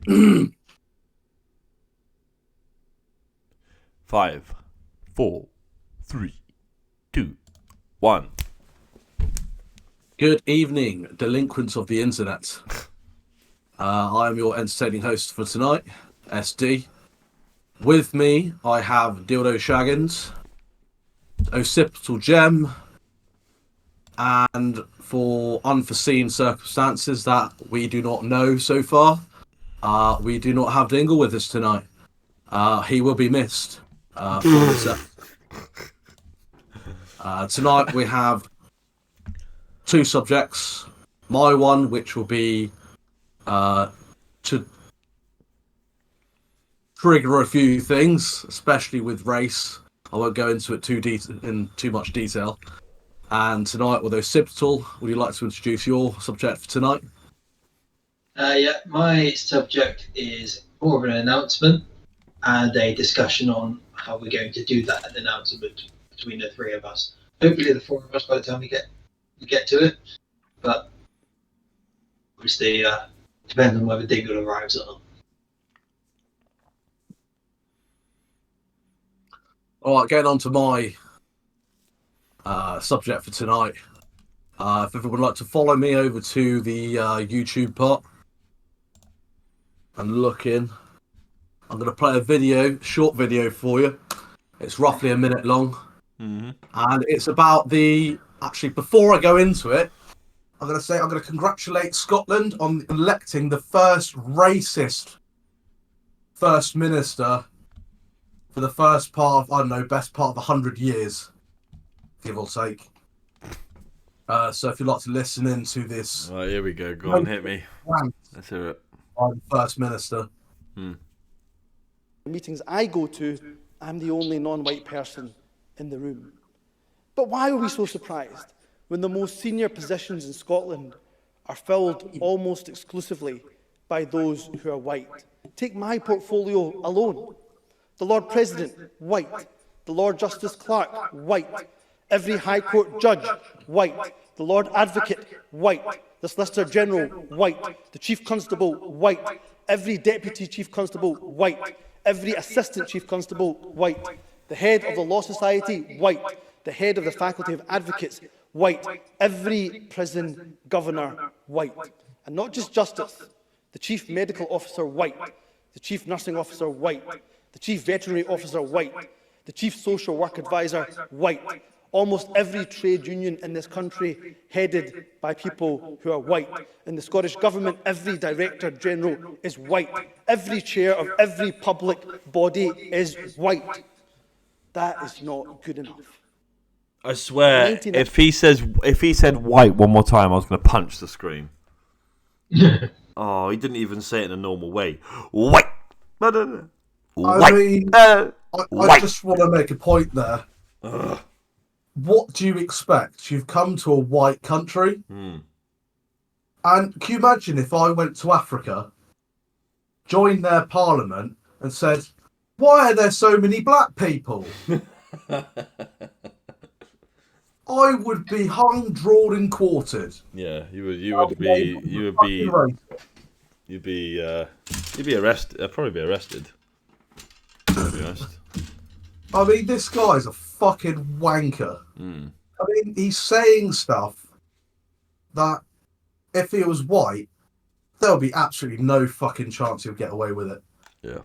5, 4, 3, 2, 1. Good evening, delinquents of the internet. I am your entertaining host for tonight, SD. With me, I have Dildo Shaggins, OccipitalGem, and for unforeseen circumstances that we do not know so far, we do not have Dingle with us tonight. He will be missed from this episode. Tonight we have two subjects. My one, which will be to trigger a few things, especially with race. I won't go into it in too much detail. And tonight, with Occipital, would you like to introduce your subject for tonight? Yeah, my subject is more of an announcement and a discussion on how we're going to do that announcement between the three of us. Hopefully, the four of us by the time we get to it. But obviously, depends on whether Dingle arrives or not. All right, getting on to my subject for tonight. If everyone would like to follow me over to the YouTube part and look in, I'm going to play a short video for you. It's roughly a minute long. Mm-hmm. And it's about actually, before I go into it, I'm going to congratulate Scotland on electing the first racist First Minister for the first part of, best part of 100 years, give or take. So if you'd like to listen into this... Oh, here we go. Go on, hit me. Let's hear it. By the First Minister. The meetings I go to, I'm the only non-white person in the room. But why are we so surprised when the most senior positions in Scotland are filled almost exclusively by those who are white? Take my portfolio alone. The Lord President, white. The Lord Justice Clerk, white. Every High Court judge, white. The Lord Advocate, white. The Solicitor General, white. The Chief Constable, white. Every Deputy Chief Constable, white. Every Assistant Chief Constable, white. The Head of the Law Society, white. The Head of the Faculty of Advocates, white. Every prison governor, white. And not just justice. The Chief Medical Officer, white. The Chief Nursing Officer, white. The Chief Veterinary Officer, white. The Chief Social Work Advisor, white. Almost every trade union in this country headed by people who are white. In the Scottish Government, every Director General is white. Every chair of every public body is white. That is not good enough. I swear, if he said white one more time, I was going to punch the screen. Oh, he didn't even say it in a normal way. White. White. I just want to make a point there. What do you expect? You've come to a white country. And can you imagine if I went to Africa, joined their parliament and said, why are there so many black people? I would be hung, drawn and quartered. Yeah, you'd be arrested. I'd probably be arrested. To be honest. I mean, this guy's a fucking wanker. I mean, he's saying stuff that if he was white, there'll be absolutely no fucking chance he'll get away with it. Yeah.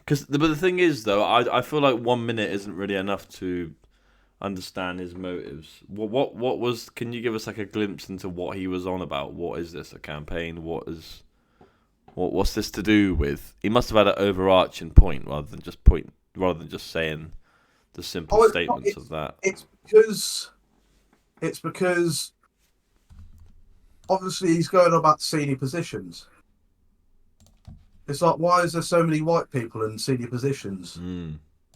But the thing is, though, I feel like 1 minute isn't really enough to understand his motives. What was? Can you give us like a glimpse into what he was on about? What is this? A campaign? What's this to do with? He must have had an overarching point rather than just saying the simple statements of that. It's because obviously he's going on about senior positions. It's like, why is there so many white people in senior positions?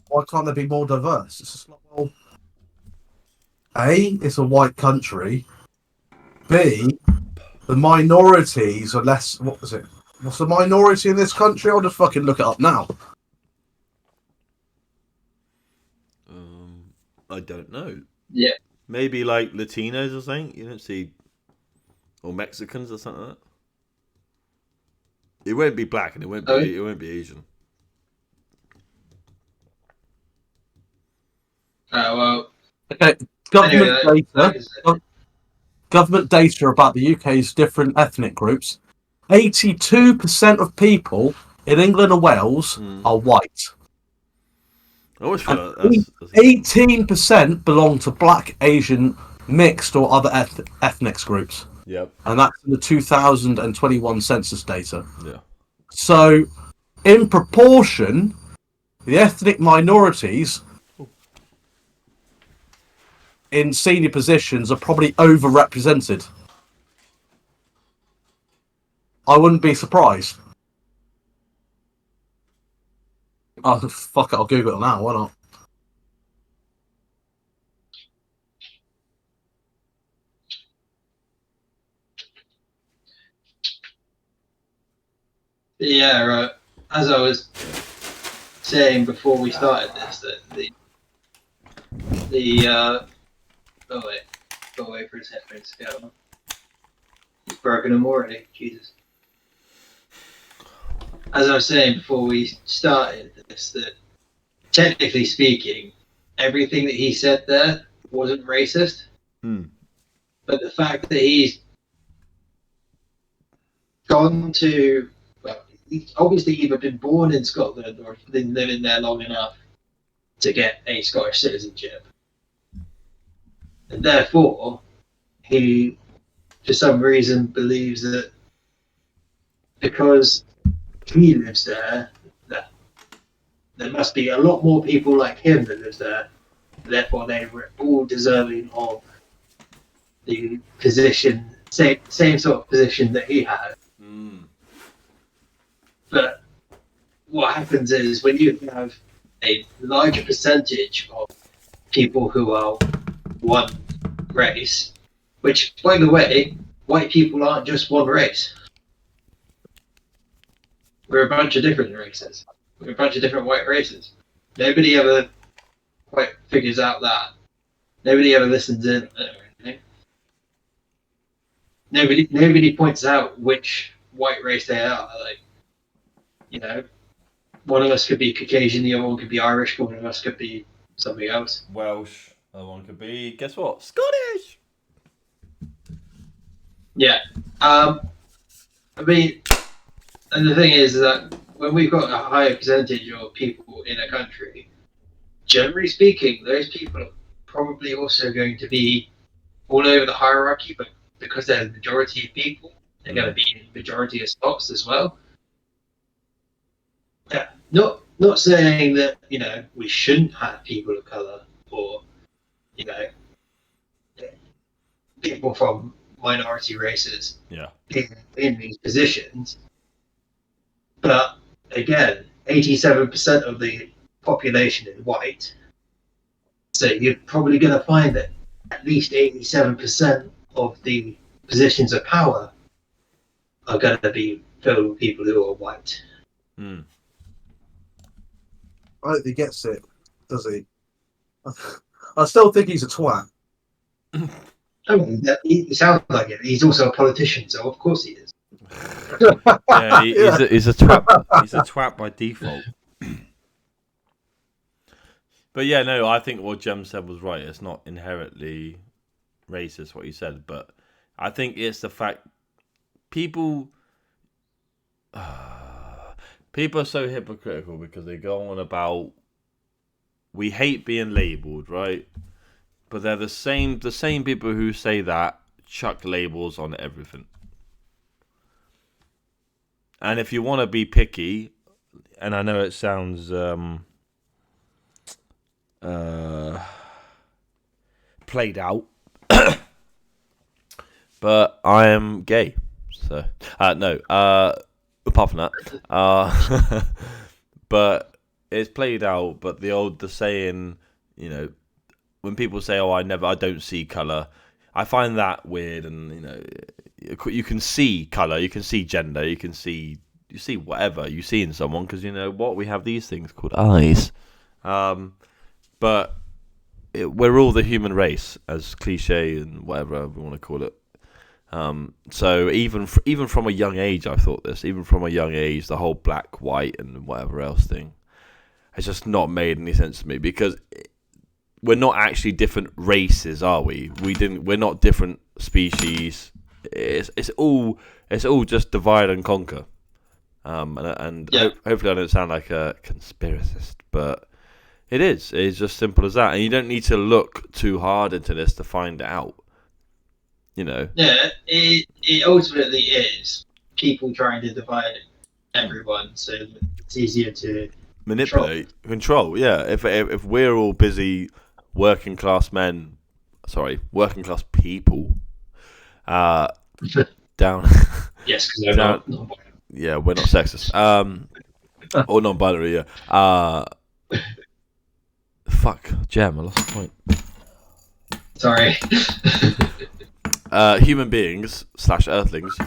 Why can't there be more diverse? It's just like, well, A, it's a white country. B, the minorities are less. What was it? What's the minority in this country? I'll just fucking look it up now. I don't know. Yeah. Maybe like Latinos or something. You don't see, or Mexicans or something like that. It won't be black, and it won't be Asian. Well. Okay, government data about the UK's different ethnic groups. 82% of people in England and Wales are white. I always feel And like that's 18% belong to black, Asian, mixed, or other ethnic groups. Yep. And that's in the 2021 census data. Yeah. So, in proportion, the ethnic minorities in senior positions are probably overrepresented. I wouldn't be surprised. Oh, fuck it, I'll Google it now, why not? Yeah, right. As I was saying before we started this, that oh wait, go away for his headphones to go. He's broken them already. Jesus. As I was saying before we started this, that technically speaking, everything that he said there wasn't racist. But the fact that he's gone to, well, he's obviously either been born in Scotland or been living there long enough to get a Scottish citizenship. And therefore, he, for some reason, believes that because he lives there, that there must be a lot more people like him that lives there. Therefore, they were all deserving of the position, same sort of position that he had. But what happens is when you have a larger percentage of people who are one race, which, by the way, white people aren't just one race. We're a bunch of different races. We're a bunch of different white races. Nobody ever quite figures out that. Nobody ever listens in or anything. Nobody points out which white race they are. Like, you know, one of us could be Caucasian, the other one could be Irish, one of us could be something else. Welsh. Other one could be, guess what? Scottish. Yeah. I mean, and the thing is that when we've got a higher percentage of people in a country, generally speaking, those people are probably also going to be all over the hierarchy, but because they're the majority of people, they're going to be in the majority of spots as well. Yeah. Not saying that, you know, we shouldn't have people of colour or, you know, people from minority races in these positions. But again, 87% of the population is white. So you're probably going to find that at least 87% of the positions of power are going to be filled with people who are white. I don't think he gets it, does he? I still think he's a twat. I mean, he sounds like it. He's also a politician, so of course he is. Yeah, he's a twat. He's a twat by default. But yeah, no, I think what Jem said was right. It's not inherently racist what he said, but I think it's the fact people are so hypocritical because they go on about we hate being labelled, right? But they're the same people who say that chuck labels on everything. And if you want to be picky, and I know it sounds played out, but I am gay. So no. Apart from that, but it's played out. But the saying, you know, when people say, "Oh, I don't see color," I find that weird. And you know, you can see color, you can see gender, you see whatever you see in someone because you know what, we have these things called eyes. But we're all the human race, as cliche and whatever we want to call it. So even from a young age, I thought this. Even from a young age, the whole black, white, and whatever else thing has just not made any sense to me, because we're not actually different races, are we? We're not different species. It's all just divide and conquer. Hopefully I don't sound like a conspiracist, but it's just simple as that. And you don't need to look too hard into this to find out. Yeah, it ultimately is people trying to divide everyone, so it's easier to manipulate, control. Yeah, if we're all busy working class people, down. Yes, because they're not. Yeah, we're not sexist. Or non-binary. Yeah. Fuck, Gem. I lost the point. Sorry. Human beings / Earthlings,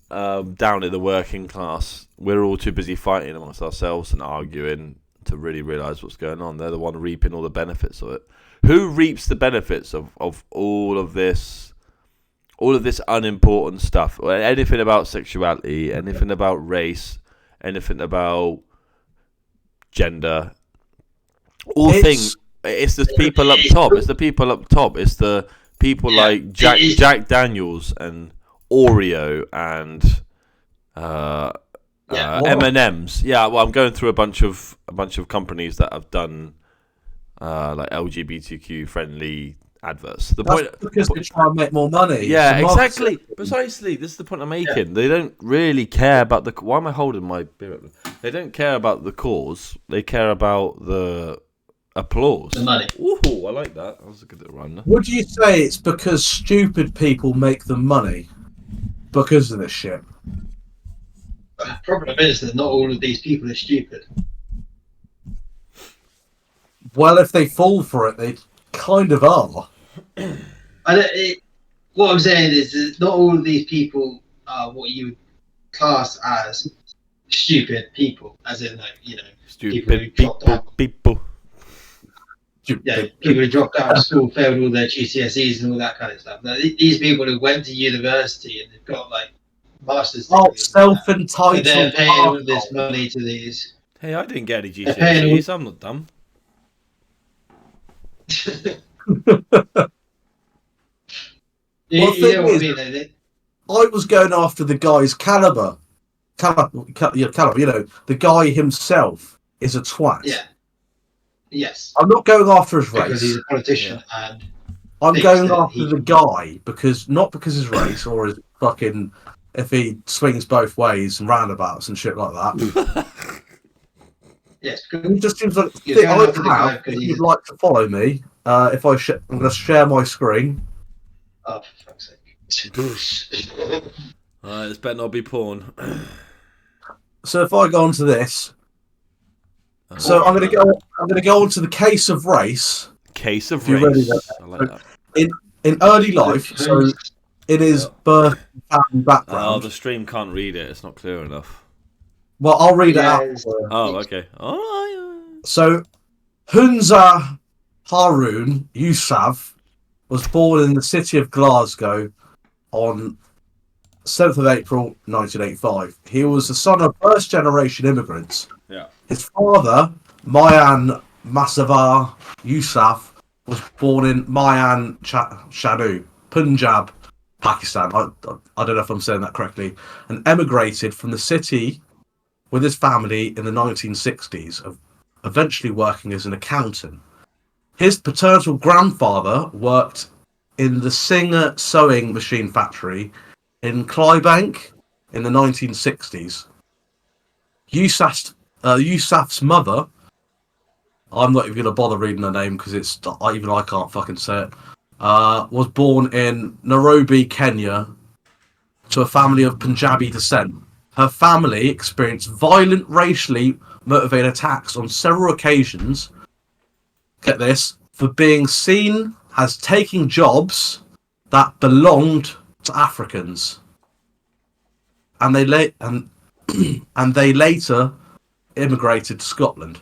down in the working class, we're all too busy fighting amongst ourselves and arguing to really realise what's going on. They're the one reaping all the benefits of it. Who reaps the benefits of all of this unimportant stuff? Anything about sexuality, anything about race, anything about gender. It's the people up top. It's the people up top. It's the people like Jack Daniels and Oreo and M&Ms. Yeah, well, I'm going through a bunch of companies that have done like LGBTQ friendly adverts. Because they try and make more money. Yeah, exactly. Precisely. This is the point I'm making. Yeah. They don't really care about the. Why am I holding my beer? They don't care about the cause. They care about the applause. The money. Ooh, I like that. That was a good little run. Would you say it's because stupid people make the money because of this shit? The problem is that not all of these people are stupid. Well, if they fall for it, they kind of are. What I'm saying is that not all of these people are what you would class as stupid people, as in, like, stupid people. Yeah, people who dropped out of school, failed all their GCSEs and all that kind of stuff. Now, these people who went to university and they've got like masters. Self-entitled. And they're paying all this money to these. Hey, I didn't get any GCSEs. I'm not dumb. I was going after the guy's caliber. The guy himself is a twat. Yeah. Yes. I'm not going after his race. Because he's a politician, and I'm going after the guy not because his race or his fucking, if he swings both ways and roundabouts and shit like that. Yes. It just seems like if you'd like to follow me, I'm going to share my screen. Oh, for fuck's sake. This better not be porn. So if I go onto this, so I'm going to go on to the case of race. Case of race. I like that. In early life, so in his birth and family background. Oh, the stream can't read it. It's not clear enough. Well, I'll read it out. Oh, okay. All right. So, Hunza Harun Yusuf was born in the city of Glasgow on 7th of April 1985. He was the son of first-generation immigrants. Yeah. His father, Mayan Masavar Yusuf, was born in Mayan Shanu, Punjab, Pakistan. I don't know if I'm saying that correctly. And emigrated from the city with his family in the 1960s, eventually working as an accountant. His paternal grandfather worked in the Singer sewing machine factory in Clydebank in the 1960s. Yusuf's mother, I'm not even going to bother reading her name because even I can't fucking say it, was born in Nairobi, Kenya, to a family of Punjabi descent. Her family experienced violent racially motivated attacks on several occasions, get this, for being seen as taking jobs that belonged to Africans. And they later immigrated to Scotland.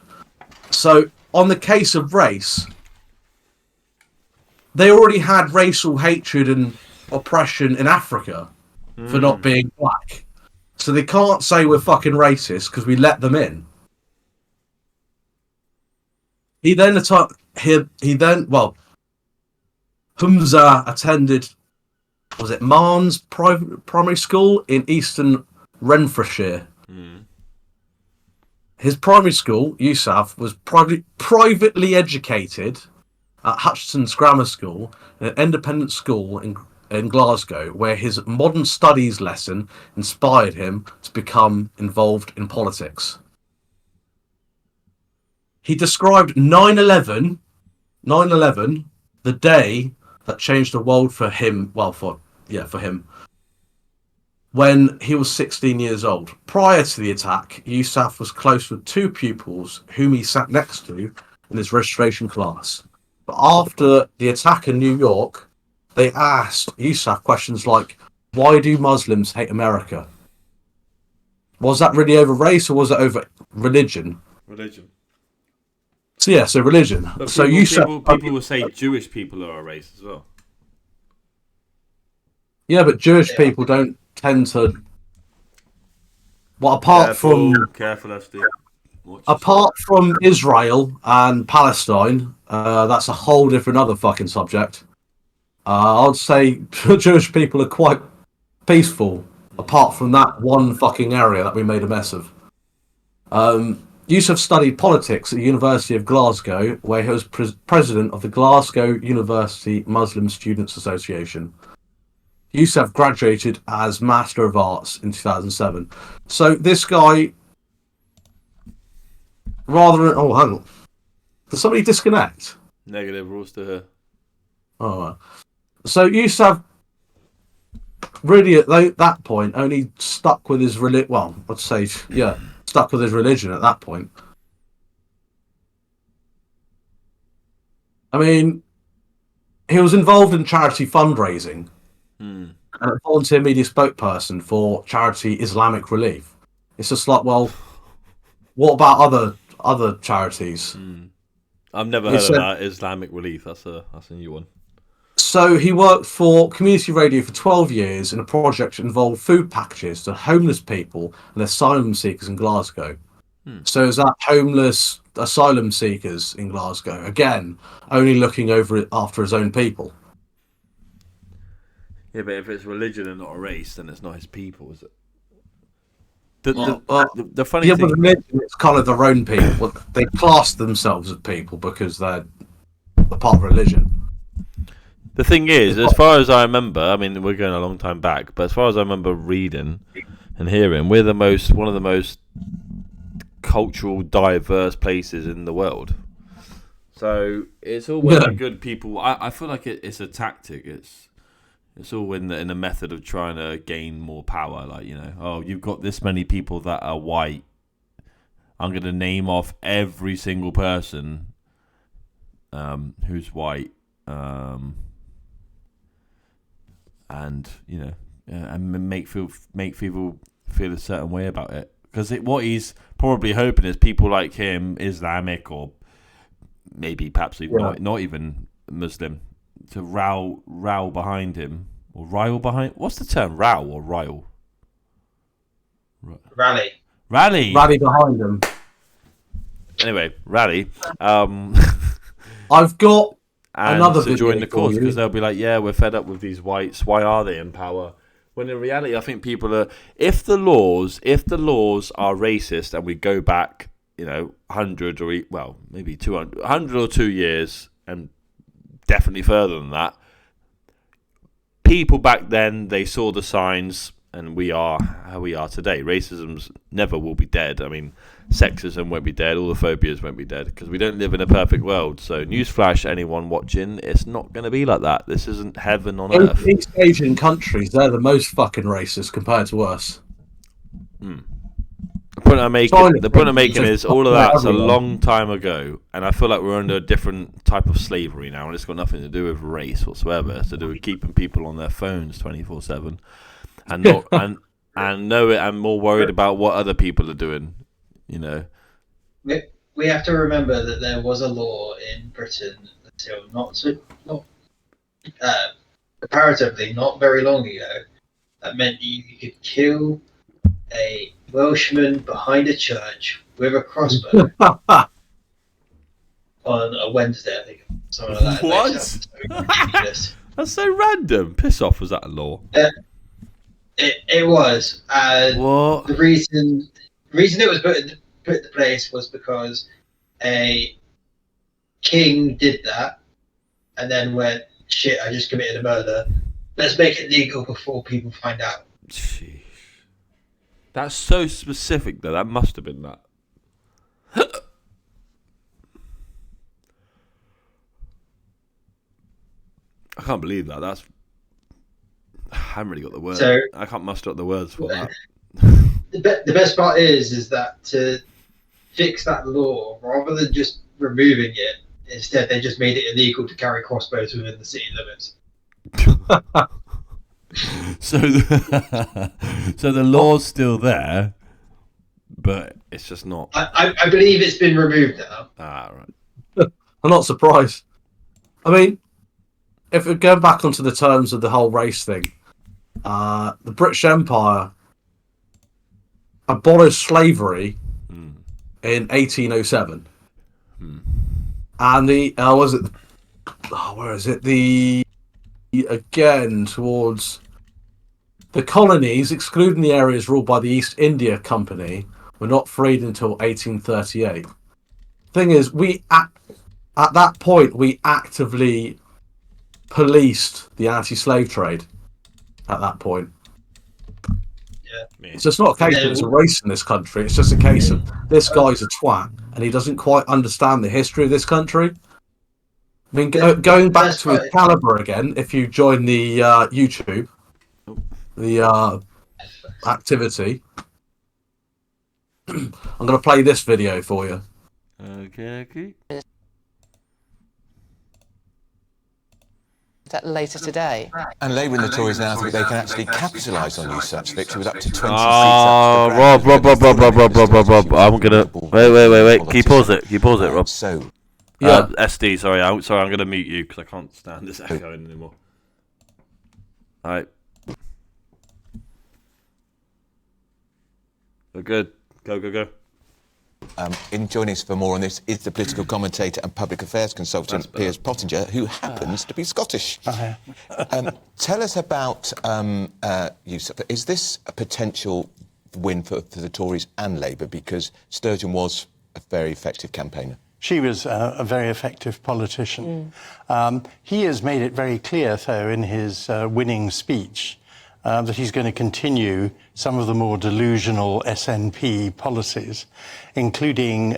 So, on the case of race, they already had racial hatred and oppression in Africa for not being black. So they can't say we're fucking racist because we let them in. Hamza attended, was it Marnes primary school in Eastern Renfrewshire. His primary school, Yusuf, was privately educated at Hutchinson's Grammar School, an independent school in Glasgow, where his modern studies lesson inspired him to become involved in politics. He described 9/11, the day that changed the world for him. For him. When he was 16 years old. Prior to the attack, Yusuf was close with two pupils whom he sat next to in his registration class. But after the attack in New York, they asked Yusuf questions like, why do Muslims hate America? Was that really over race or was it over religion? Religion. So religion. But so people will say Jewish people are a race as well. Yeah, but Jewish people don't tend to. Well, Careful, apart from Israel and Palestine, that's a whole different other fucking subject. I'd say Jewish people are quite peaceful, apart from that one fucking area that we made a mess of. Yusuf studied politics at the University of Glasgow, where he was president of the Glasgow University Muslim Students Association. Yusuf graduated as Master of Arts in 2007. So this guy, rather than... Oh, hang on. Did somebody disconnect? Negative, we're all still here. Oh, right. So Yusuf really at that point only stuck with his religion. Well, I'd say, yeah, stuck with his religion at that point. I mean, he was involved in charity fundraising. And a volunteer media spokesperson for charity Islamic Relief. It's just like, well, what about other charities? I've never heard of that Islamic Relief. That's a new one. So he worked for community radio for 12 years in a project that involved food packages to homeless people and asylum seekers in Glasgow. So is that homeless asylum seekers in Glasgow? Again, only looking after his own people. Yeah, but if it's religion and not a race, then it's not his people, is it? The funny thing... but religion, it's kind of their own people. They class themselves as people because they're a part of religion. The thing is, as far as I remember, I mean, we're going a long time back, but as far as I remember reading and hearing, we're one of the most cultural, diverse places in the world. So it's all well and good people. I feel like it's a tactic. It's all in the method of trying to gain more power. Like, oh, you've got this many people that are white. I'm going to name off every single person who's white. And, and make people feel a certain way about it. Because what he's probably hoping is people like him, Islamic or maybe perhaps even not even Muslim, to row behind him, or rile behind. What's the term? Row or rile? Rally behind him. Anyway, rally. I've got another to join the cause because they'll be like, yeah, we're fed up with these whites. Why are they in power? When in reality, I think people are. If the laws are racist and we go back, 100 or maybe 200, 100 or 2 years and definitely further than that. People back then, they saw the signs, and we are how we are today. Racism never will be dead. I mean, sexism won't be dead. All the phobias won't be dead because we don't live in a perfect world. So, newsflash, anyone watching, it's not going to be like that. This isn't heaven on earth. East Asian countries, they're the most fucking racist compared to us. The point I'm making is all of that's a long time ago, and I feel like we're under a different type of slavery now, and it's got nothing to do with race whatsoever. It's to do with keeping people on their phones 24/7, and not and more worried about what other people are doing. We have to remember that there was a law in Britain until comparatively not very long ago, that meant you could kill a Welshman behind a church with a crossbow on a Wednesday, I think. Something like that. What? It's ridiculous. That's so random. Piss off, was that a law? It was. And What? the reason it was put into place was because a king did that and then went, shit, I just committed a murder. Let's make it legal before people find out. Jeez. That's so specific, though. That must have been that. I can't believe that. That's. I haven't really got the words. So, I can't muster up the words for that. The best part is that to fix that law, rather than just removing it, instead they just made it illegal to carry crossbows within the city limits. So the law's still there, but it's just not. I believe it's been removed now. Ah, right. I'm not surprised. I mean, if we're going back onto the terms of the whole race thing, the British Empire abolished slavery in 1807, and towards the colonies, excluding the areas ruled by the East India Company, were not freed until 1838. Thing is, at that point we actively policed the anti-slave trade. At that point, so it's not a case that it's a race in this country. It's just a case of this guy's a twat and he doesn't quite understand the history of this country. I mean, going back to his caliber again, if you join the YouTube, the activity, I'm going to play this video for you. Okay. That later today. And Labour and the Tories now think they can actually capitalise on such victory with up to 20 seats. Rob. I'm going to... Wait. Can you pause it, Rob? So... Yeah. SD, sorry, I'm going to mute you because I can't stand this echoing anymore. Alright. We're good. Go. In joining us for more on this is the political commentator and public affairs consultant Piers Pottinger, who happens to be Scottish. Tell us about USIP. Is this a potential win for the Tories and Labour? Because Sturgeon was a very effective campaigner. She was a very effective politician. He has made it very clear, though, in his winning speech, that he's going to continue some of the more delusional SNP policies, including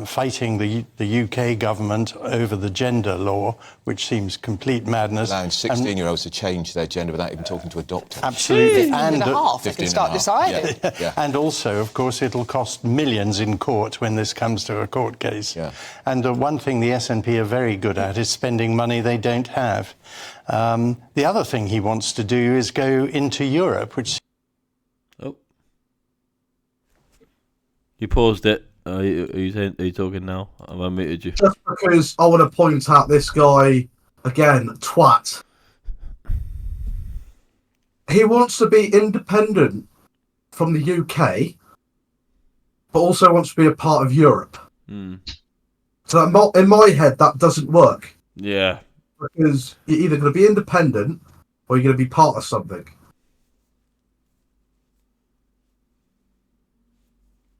fighting the UK government over the gender law, which seems complete madness. Allowing 16-year-olds to change their gender without even talking to a doctor. Absolutely. 15 and a half, they can start deciding. Yeah. And also, of course, it'll cost millions in court when this comes to a court case. Yeah. And one thing the SNP are very good at is spending money they don't have. The other thing he wants to do is go into Europe, which... Oh. You paused it. Are you talking now? I've unmuted you. Just because I want to point out this guy, again, twat. He wants to be independent from the UK, but also wants to be a part of Europe. So in my head, that doesn't work. Yeah. Because you're either going to be independent or you're going to be part of something.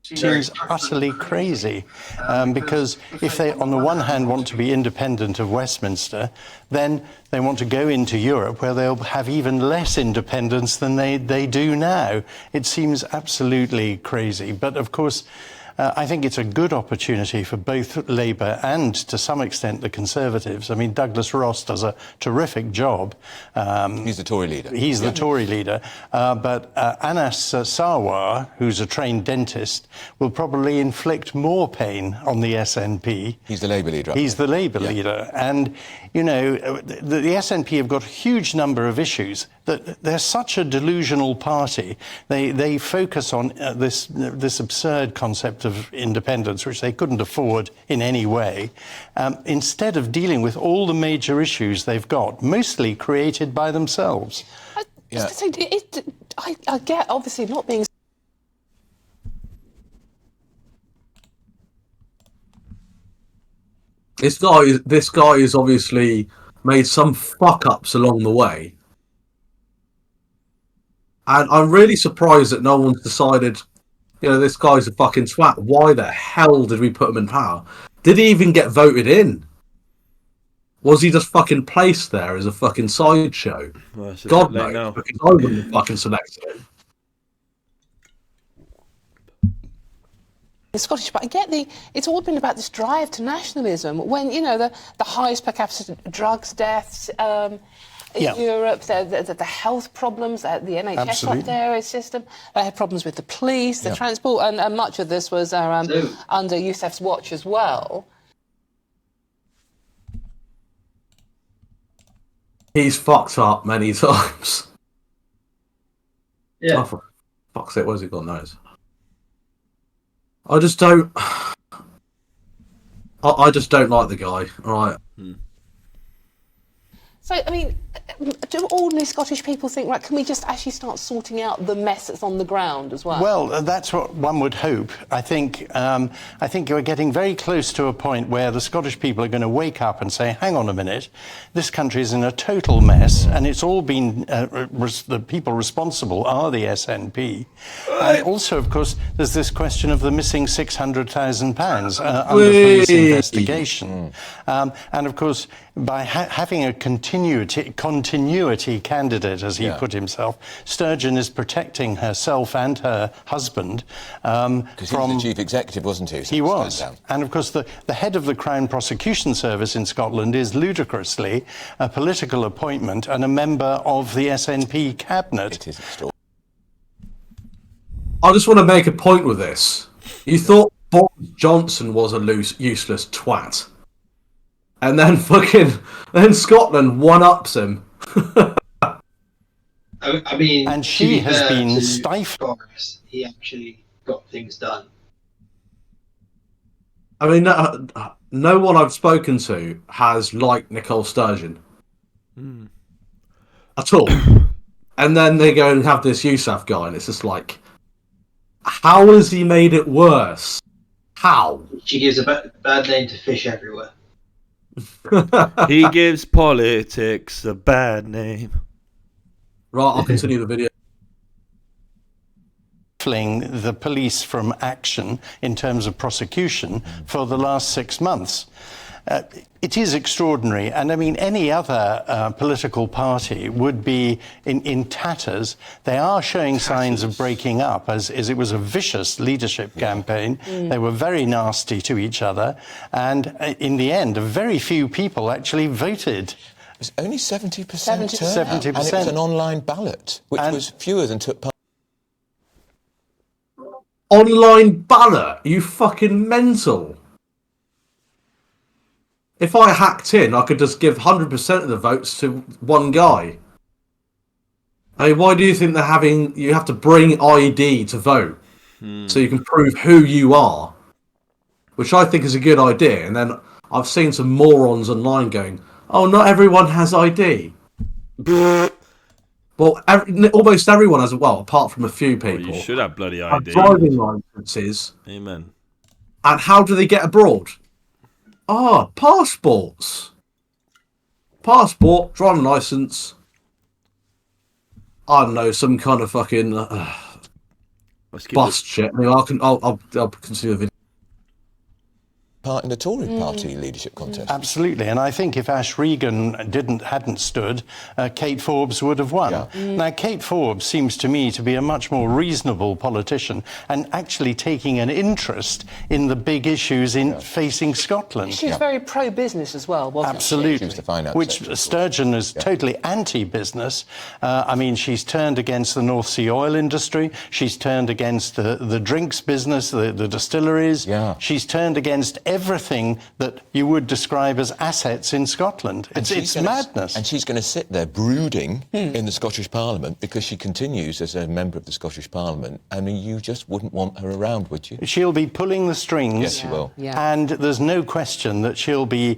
Seems utterly crazy, because if they, on the one hand, want to be independent of Westminster, then they want to go into Europe where they'll have even less independence than they do now. It seems absolutely crazy. But of course, I think it's a good opportunity for both Labour and, to some extent, the Conservatives. I mean, Douglas Ross does a terrific job. He's the Tory leader. He's the Tory leader. But Anas Sarwar, who's a trained dentist, will probably inflict more pain on the SNP. He's the Labour leader. He's the Labour leader. And, you know, the SNP have got a huge number of issues. They're such a delusional party. They focus on this absurd concept of independence, which they couldn't afford in any way, instead of dealing with all the major issues they've got, mostly created by themselves. I get, obviously, not being... This guy has obviously made some fuck-ups along the way. And I'm really surprised that no one's decided, this guy's a fucking twat. Why the hell did we put him in power? Did he even get voted in? Was he just fucking placed there as a fucking sideshow? Well, God knows, because I wouldn't have fucking selected him. Scottish, but I get it's all been about this drive to nationalism when, the highest per capita drugs deaths in Europe, the health problems, the NHS up there system, they had problems with the police, the transport, and much of this was under Yousaf's watch as well. He's fucked up many times. Yeah. Oh, for fuck's sake, what has he got nose? I just don't like the guy, alright? So, I mean, do ordinary Scottish people think, right, can we just actually start sorting out the mess that's on the ground as well? Well, that's what one would hope. I think you're getting very close to a point where the Scottish people are going to wake up and say, hang on a minute, this country is in a total mess, and it's all been, the people responsible are the SNP. And also, of course, there's this question of the missing £600,000 under police investigation. And, of course, by having a continuity candidate, as he put himself, Sturgeon is protecting herself and her husband from... Because he was the chief executive, wasn't he? He was. And, of course, the head of the Crown Prosecution Service in Scotland is ludicrously a political appointment and a member of the SNP cabinet. It is extraordinary. I just want to make a point with this. You thought Boris Johnson was a useless twat. And then then Scotland one-ups him. I mean, and she has been stifled. Boris, he actually got things done. I mean, no one I've spoken to has liked Nicole Sturgeon. At all. And then they go and have this Yousaf guy, and it's just like, how has he made it worse? How? She gives a bad name to fish everywhere. He gives politics a bad name. Right, I'll continue the video. The police from action in terms of prosecution for the last 6 months. It is extraordinary, and I mean, any other political party would be in tatters. They are showing signs of breaking up, as it was a vicious leadership campaign. They were very nasty to each other, and in the end, very few people actually voted. It was only 70% turnout, 70%. and it was an online ballot, which was fewer than took part. Online ballot? You fucking mental. If I hacked in, I could just give 100% of the votes to one guy. I mean, why do you think you have to bring ID to vote? So you can prove who you are? Which I think is a good idea. And then I've seen some morons online going, oh, not everyone has ID. Well, almost everyone has, apart from a few people. Well, you should have bloody ID. Driving licenses. Amen. And how do they get abroad? Passports. Passport, driving license. I don't know, some kind of fucking bust shit. I mean, I'll continue the video. Part in the Tory party leadership contest. Absolutely, and I think if Ash Regan hadn't stood, Kate Forbes would have won. Now, Kate Forbes seems to me to be a much more reasonable politician and actually taking an interest in the big issues facing Scotland. She's very pro-business as well, wasn't she? Absolutely. She was the finance Which secretary. Sturgeon is totally anti-business. I mean, she's turned against the North Sea oil industry. She's turned against the drinks business, the distilleries. Yeah. She's turned against everything that you would describe as assets in Scotland. It's madness. And she's going to sit there brooding in the Scottish Parliament because she continues as a member of the Scottish Parliament. I mean, you just wouldn't want her around, would you? She'll be pulling the strings. Yes, she will. Yeah. And there's no question that she'll be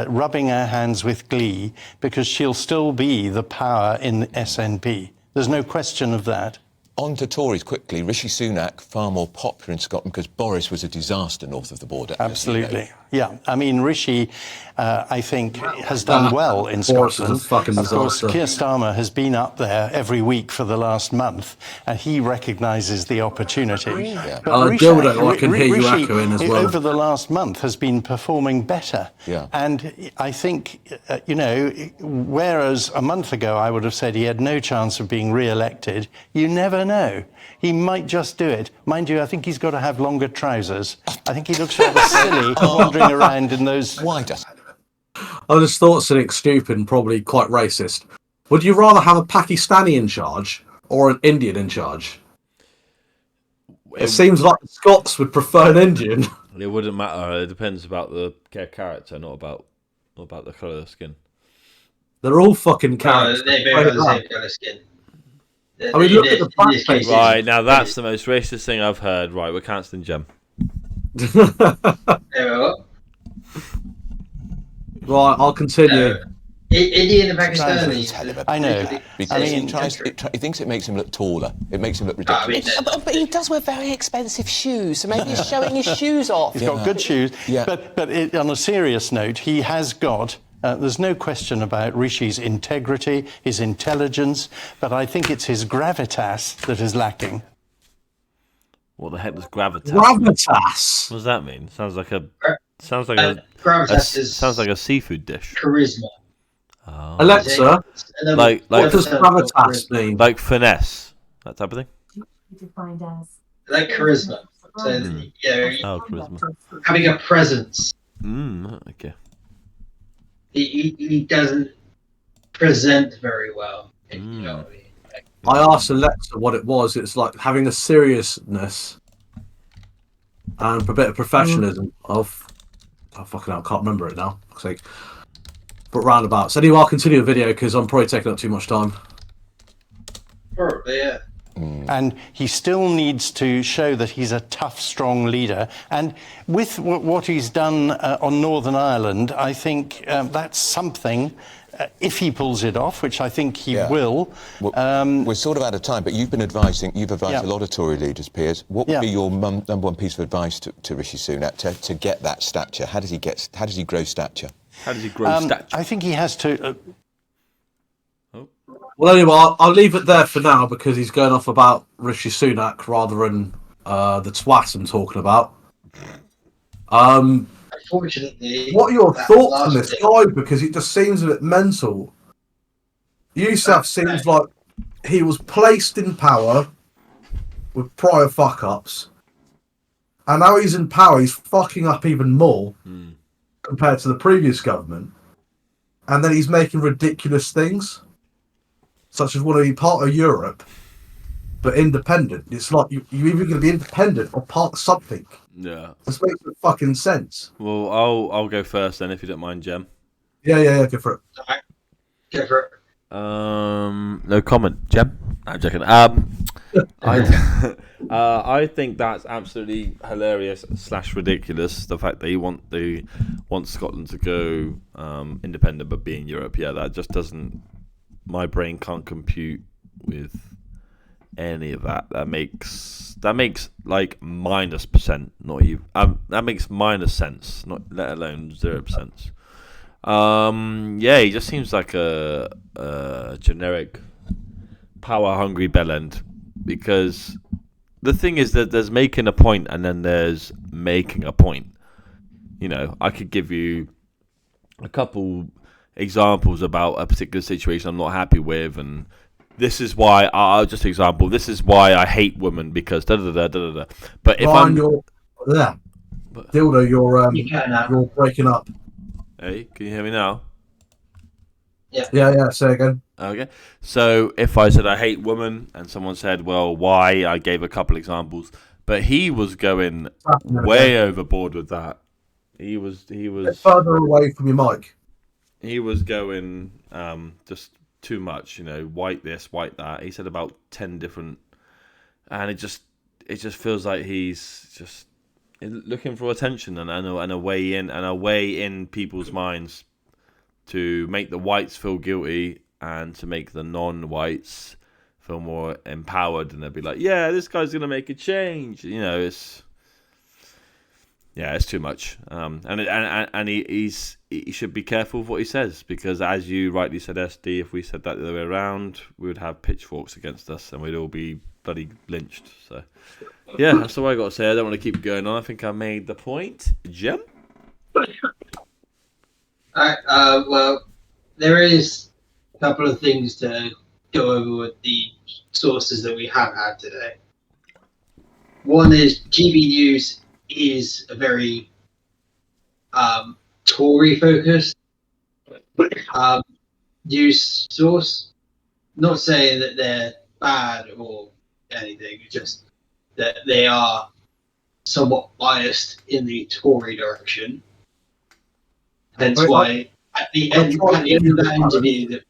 rubbing her hands with glee because she'll still be the power in the SNP. There's no question of that. On to Tories quickly. Rishi Sunak, far more popular in Scotland because Boris was a disaster north of the border. Absolutely. Yeah. I mean, Rishi, I think, has done well in Boris Scotland. is a fucking of course, disaster. Keir Starmer has been up there every week for the last month, and he recognises the opportunity. Yeah. But Dildo, I can hear you Rishi, echoing as well. over the last month, has been performing better. Yeah. And I think, whereas a month ago I would have said he had no chance of being re-elected, you never know. He might just do it. Mind you, I think he's got to have longer trousers. I think he looks rather silly wandering around in those... Why does... I just thought something stupid and probably quite racist. Would you rather have a Pakistani in charge or an Indian in charge? It seems like the Scots would prefer an Indian. It wouldn't matter. It depends about the character, not about the colour of the skin. They're all fucking No, characters. they both have the same colour skin. I mean, look at the black faces. Right, now that's the most racist thing I've heard. Right, we're cancelling Gem. Right, I'll continue. Indian and Pakistani. I know. Because he thinks it makes him look taller. It makes him look ridiculous. But he does wear very expensive shoes, so maybe he's showing his shoes off. He's got good shoes. Yeah. But on a serious note, he has got... there's no question about Rishi's integrity, his intelligence, but I think it's his gravitas that is lacking. What the heck does gravitas? Gravitas. What does that mean? Sounds like a Gravitas is sounds like a seafood dish. charisma. Oh. Alexa, Like what does gravitas mean? like finesse, that type of thing. Defined as Like charisma. So, Oh, charisma. having a presence. Okay. He doesn't present very well. If you know what I mean. I asked Alexa what it was. It's like having a seriousness and a bit of professionalism of... Oh, fucking hell, I can't remember it now. But roundabouts. Anyway, I'll continue the video because I'm probably taking up too much time. Probably, yeah. And he still needs to show that he's a tough, strong leader. And with what he's done on Northern Ireland, I think that's something, if he pulls it off, which I think he will. We're sort of out of time, but you've advised a lot of Tory leaders, Piers. What would be your number one piece of advice to Rishi Sunak to get that stature? How does he grow stature? How does he grow stature? I think he has to... Well, anyway, I'll leave it there for now because he's going off about Rishi Sunak rather than the twat I'm talking about. Unfortunately, what are your thoughts on this guy? Because it just seems a bit mental. Yusuf seems like he was placed in power with prior fuck-ups, and now he's in power, he's fucking up even more compared to the previous government, and then he's making ridiculous things. Such as want to be part of Europe, but independent. It's like you're either going to be independent or part of something. Yeah. This makes no fucking sense. Well, I'll go first then, if you don't mind, Gem. Yeah, go for it. Go for it. No comment, Gem. I'm joking. I think that's absolutely hilarious / ridiculous. The fact that he wants Scotland to go independent but be in Europe. Yeah, that just doesn't. My brain can't compute with any of that. That makes like -%, not even. That makes minus sense, not let alone 0%. Yeah, he just seems like a generic power-hungry bellend. Because the thing is that there's making a point and then there's making a point. You know, I could give you a couple examples about a particular situation I'm not happy with, and this is why this is why I hate women because da da da da da. But if Brian, Dildo, you're breaking up. Hey, can you hear me now? Yeah. Say again. Okay. So if I said I hate women and someone said, well, why? I gave a couple examples, but he was going way overboard with that. He was Get further away from your mic. He was going just too much, white this, white that. He said about 10 different, and it just feels like he's just looking for attention and a way in people's minds to make the whites feel guilty and to make the non-whites feel more empowered, and they'll be like, yeah, this guy's gonna make a change. It's too much. And he should be careful of what he says, because as you rightly said, SD, if we said that the other way around, we would have pitchforks against us and we'd all be bloody lynched. So yeah, that's all I got to say. I don't want to keep going on. I think I made the point. Gem? Alright, well, there is a couple of things to go over with the sources that we have had today. One is GB News is a very Tory-focused news source. Not saying that they're bad or anything, just that they are somewhat biased in the Tory direction. Hence why at the end of that interview,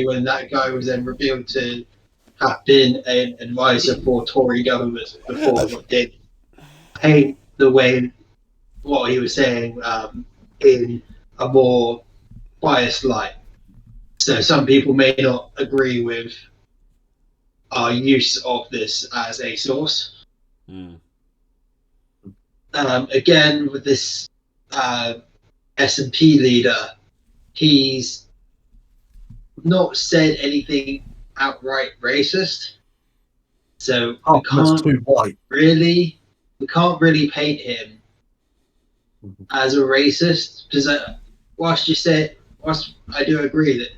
when that guy was then revealed to have been an advisor for Tory governments before, did paint the way what he was saying in a more biased light. So some people may not agree with our use of this as a source. Again, with this S&P leader, he's not said anything outright racist, so we can't really paint him as a racist, because whilst I do agree that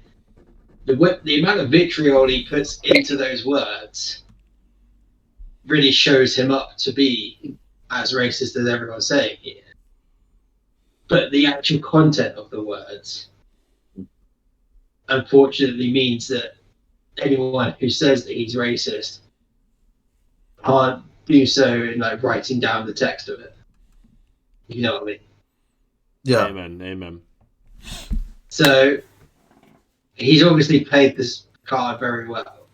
the amount of vitriol he puts into those words really shows him up to be as racist as everyone's saying here. But the actual content of the words, unfortunately, means that anyone who says that he's racist can't do so in like writing down the text of it. You know what I mean? Yeah. Amen. So he's obviously played this card very well.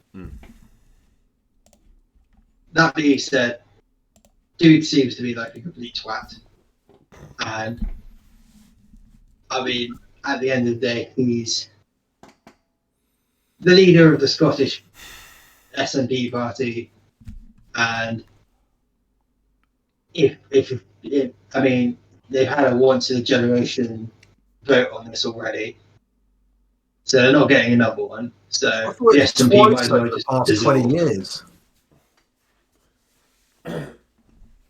That being said, dude seems to be like a complete twat. And I mean, at the end of the day, he's the leader of the Scottish SNP party, and if I mean, they've had a once in a generation vote on this already, so they're not getting another one. So the SNP might as well just after 20 years.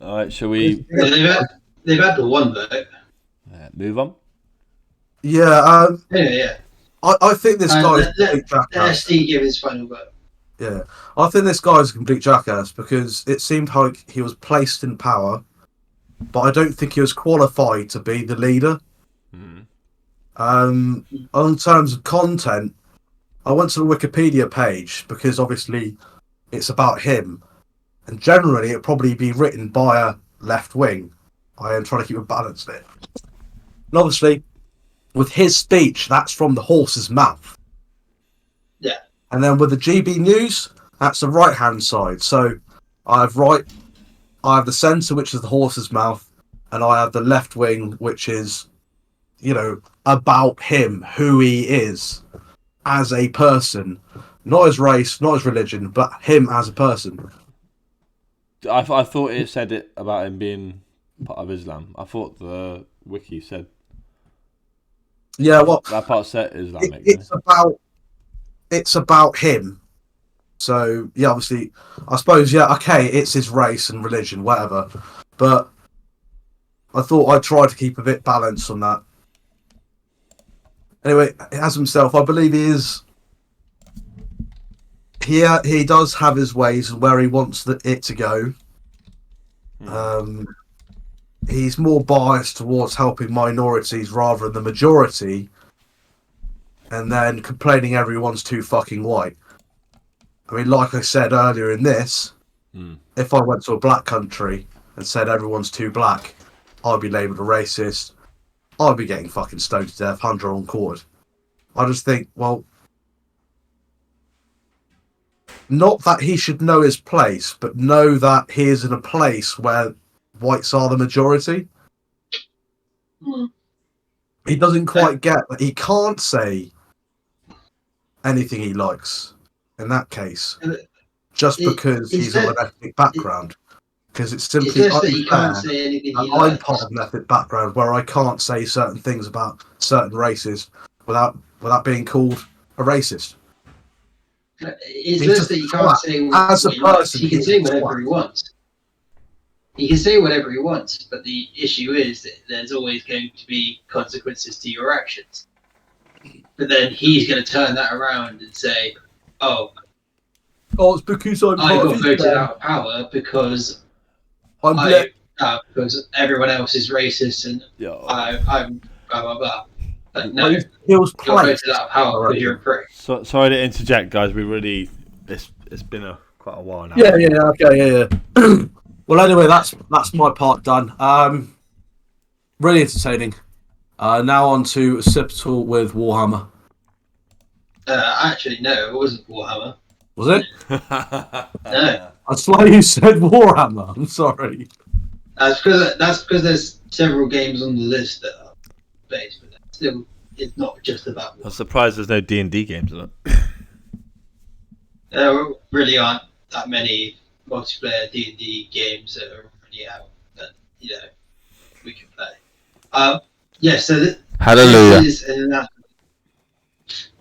All right, shall we? They've had the one vote. Move on. Yeah. Yeah. I think this guy is a complete jackass. SD give his final vote. Yeah, I think this guy is a complete jackass because it seemed like he was placed in power, but I don't think he was qualified to be the leader. On terms of content, I went to the Wikipedia page because obviously it's about him, and generally it'd probably be written by a left wing. I am trying to keep a balance there. And obviously, with his speech, that's from the horse's mouth. Yeah. And then with the GB News, that's the right-hand side. So I have the centre, which is the horse's mouth, and I have the left wing, which is, about him, who he is as a person. Not his race, not his religion, but him as a person. I thought it said it about him being part of Islam. I thought the wiki said. Yeah, well, that part said Islamic. It's about him. So yeah, obviously, I suppose okay, it's his race and religion, whatever. But I thought I'd try to keep a bit balanced on that. Anyway, as himself, I believe he is. He does have his ways and where he wants it to go. He's more biased towards helping minorities rather than the majority, and then complaining everyone's too fucking white. I mean, like I said earlier in this, if I went to a black country and said everyone's too black, I'd be labelled a racist. I'd be getting fucking stoned to death, 100 on quartered. I just think, well, not that he should know his place, but know that he is in a place where whites are the majority. He doesn't quite get that he can't say anything he likes in that case, just because he's of an ethnic background. Because it's simply just that you can't say anything he likes. I'm part of an ethnic background where I can't say certain things about certain races without being called a racist. It's just that you can't say as a person. He can say whatever he wants. He can say whatever he wants, but the issue is that there's always going to be consequences to your actions. But then he's going to turn that around and say, "Oh, it's because I got voted out of power because because everyone else is racist and I'm blah blah blah." But no, you're voted out of power because you're a prick. So, sorry to interject, guys. It's been quite a while now. Yeah. Well, anyway, that's my part done. Really entertaining. Now on to Occipital with Warhammer. Actually, no, it wasn't Warhammer. Was it? No. That's why you said Warhammer. I'm sorry. That's because there's several games on the list that are based, but still, it's not just about Warhammer. I'm surprised there's no D&D games in it. There really aren't that many multiplayer D&D games that are already out that we can play. So Hallelujah.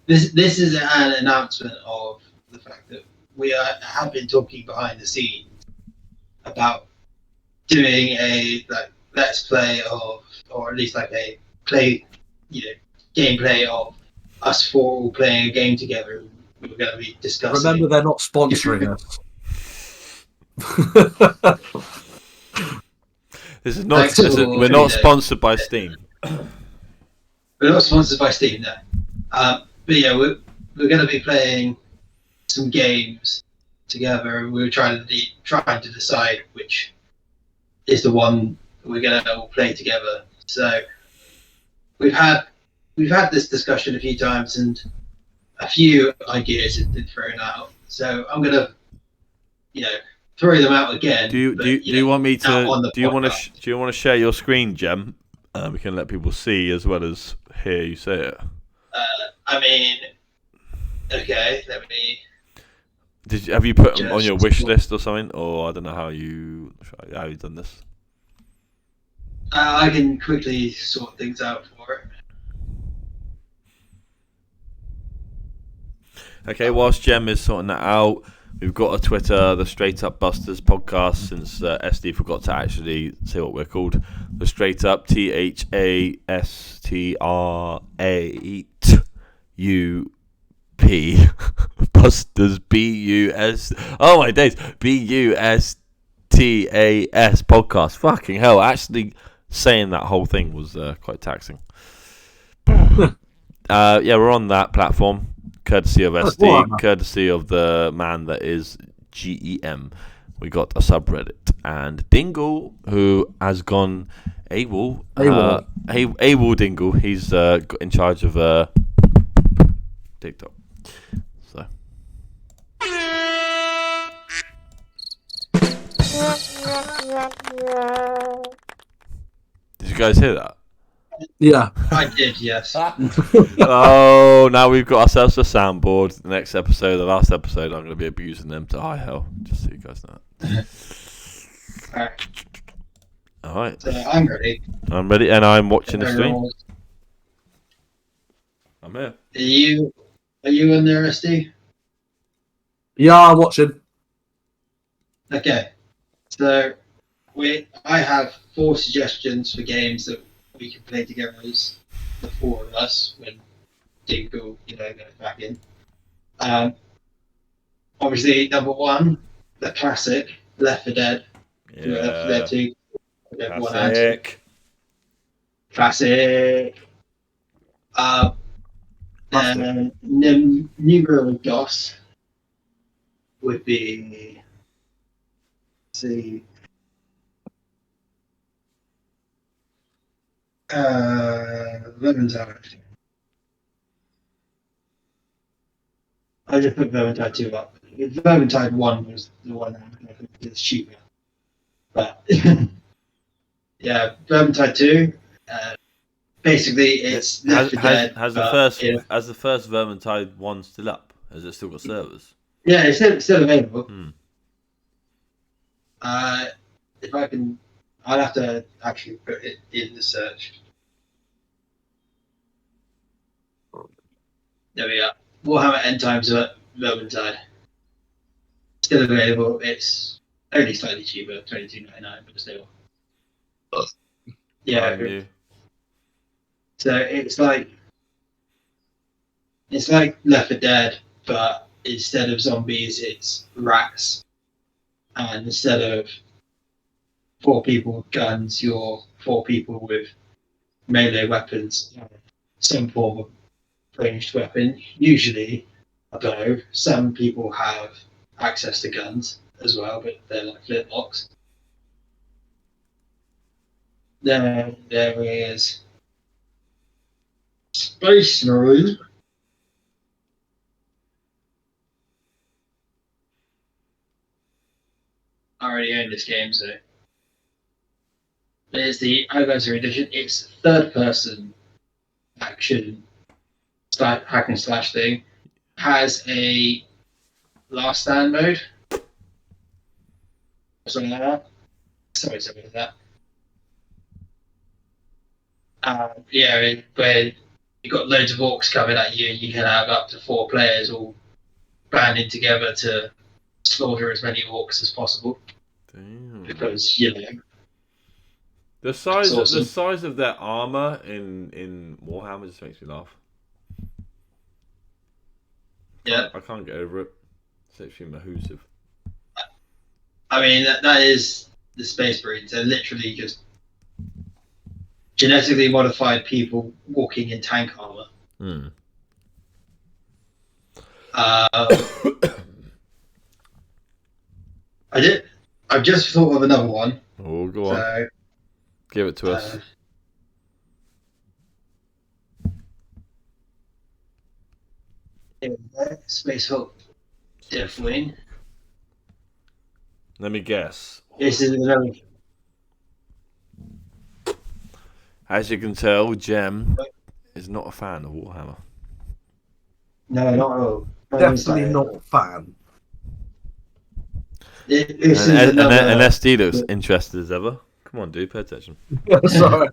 This is an announcement of the fact that we have been talking behind the scenes about doing a let's play of, or at least a gameplay of us four all playing a game together. We're going to be discussing. Remember, they're not sponsoring us. This is not. We're not sponsored by Steam. We're not sponsored by Steam, no. But yeah, we're going to be playing some games together, and we were trying to decide which is the one we're going to all play together. So we've had this discussion a few times, and a few ideas have been thrown out. So I'm going to, throw them out again. Do you want me to? Do you want to share your screen, Gem? We can let people see as well as hear you say it. Okay. Let me. Have you put them on your wish list or something, or I don't know how you've done this? I can quickly sort things out for it. Okay, whilst Gem is sorting that out, we've got a Twitter, the Str8 Bustas podcast, since SD forgot to actually say what we're called. The Str8 THASTRAUP Bustas BUS. Oh my days, BUSTAS podcast. Fucking hell! Actually, saying that whole thing was quite taxing. We're on that platform. Courtesy of SD, courtesy of the man that is GEM. We got a subreddit. And Dingle, who has gone AWOL. AWOL Dingle. He's got in charge of TikTok. So. Did you guys hear that? Yeah. I did, yes. Oh, now we've got ourselves a soundboard. The next episode, the last episode, I'm going to be abusing them to high hell. Just so you guys know. Alright. So I'm ready. I'm ready, and I'm watching the stream. I'm here. Are you in there, SD? Yeah, I'm watching. Okay. So I have 4 suggestions for games that we can play together as the 4 of us when Dingle, goes back in. Obviously, number 1, the classic Left 4 Dead. Yeah. Left 4 Dead 2. Classic. And Numero Dos would be. Let's see. Vermintide. I just put Vermintide 2 up. Vermintide 1 was the one that was cheaper. But yeah, Vermintide 2. Basically, it's Left 4 Dead. Has the first Vermintide 1 still up? Has it still got servers? Yeah, it's still available. Hmm. If I can, I'll have to actually put it in the search. There we are. Warhammer End Times Vermintide. Still available. It's only slightly cheaper, $22.99, but still. Yeah. So it's like Left 4 Dead, but instead of zombies, it's rats, and instead of 4 people with guns, you're 4 people with melee weapons, some form of ranged weapon, usually a bow. Some people have access to guns as well, but they're like flintlocks. Then there is Space Marine. I already own this game, so there's the anniversary edition. It's third-person action hack and slash thing. Has a last stand mode or something like that. Something like that. Yeah, where you've got loads of orcs coming at you, and you can have up to 4 players all banding together to slaughter as many orcs as possible. Damn. Because the size of their armor in Warhammer just makes me laugh. Yeah, I can't get over it. It's actually mahoosive. I mean that is the Space Marines. They're literally just genetically modified people walking in tank armor. Hmm. I've just thought of another one. Oh, go on. Give it to us. Space Hulk Deathwing. Let me guess. This is another. As you can tell, Gem is not a fan of Warhammer. No, not at all. Definitely not a fan. And SD looks interested as ever. Come on, dude, pay attention. Sorry,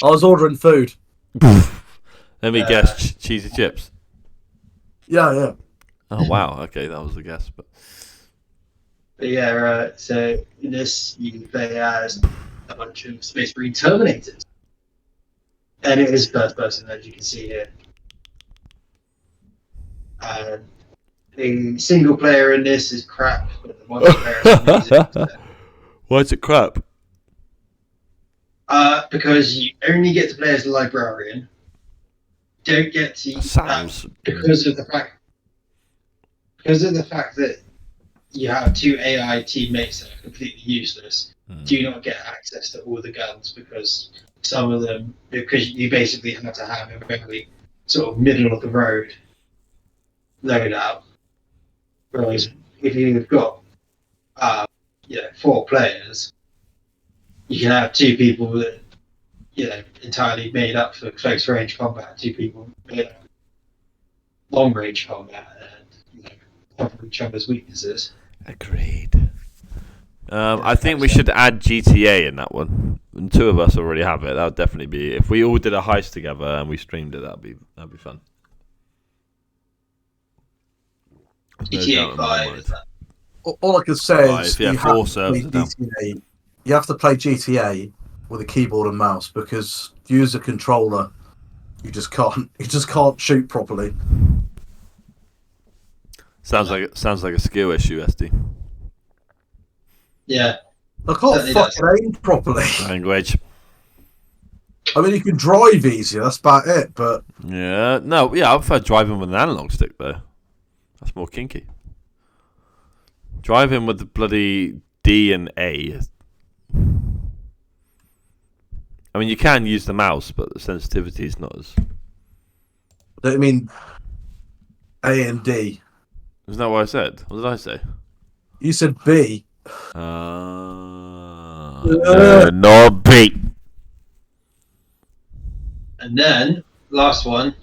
I was ordering food. Let me guess, cheesy chips. Yeah. Oh wow, okay, that was the guess. But yeah, so in this you play as a bunch of Space Marine Terminators, and it is first person, as you can see here. The single player in this is crap, but the multiplayer is amazing. Why is it crap? Because you only get to play as the librarian. Don't get to because of the fact that you have 2 AI teammates that are completely useless. Do not get access to all the guns because some of them, because you basically have to have a very sort of middle of the road loadout. Whereas if you've got 4 players, you can have 2 people that entirely made up for close range combat, 2 people made up for long range combat, and cover each other's weaknesses. Agreed. I think we should add GTA in that one. And 2 of us already have it. That would definitely be, if we all did a heist together and we streamed it. That'd be fun. GTA 5 is that? All I can say is you have to play GTA with a keyboard and mouse, because use a controller, you just can't shoot properly. Sounds like a skill issue, SD. Yeah. I can't fucking aim properly. Language. I mean, you can drive easier, that's about it, but... I prefer driving with an analog stick, though. That's more kinky. Driving with the bloody D and A. I mean, you can use the mouse, but the sensitivity is not as. Don't you mean A and D? Isn't that what I said? What did I say? You said B. No, not B. And then, last one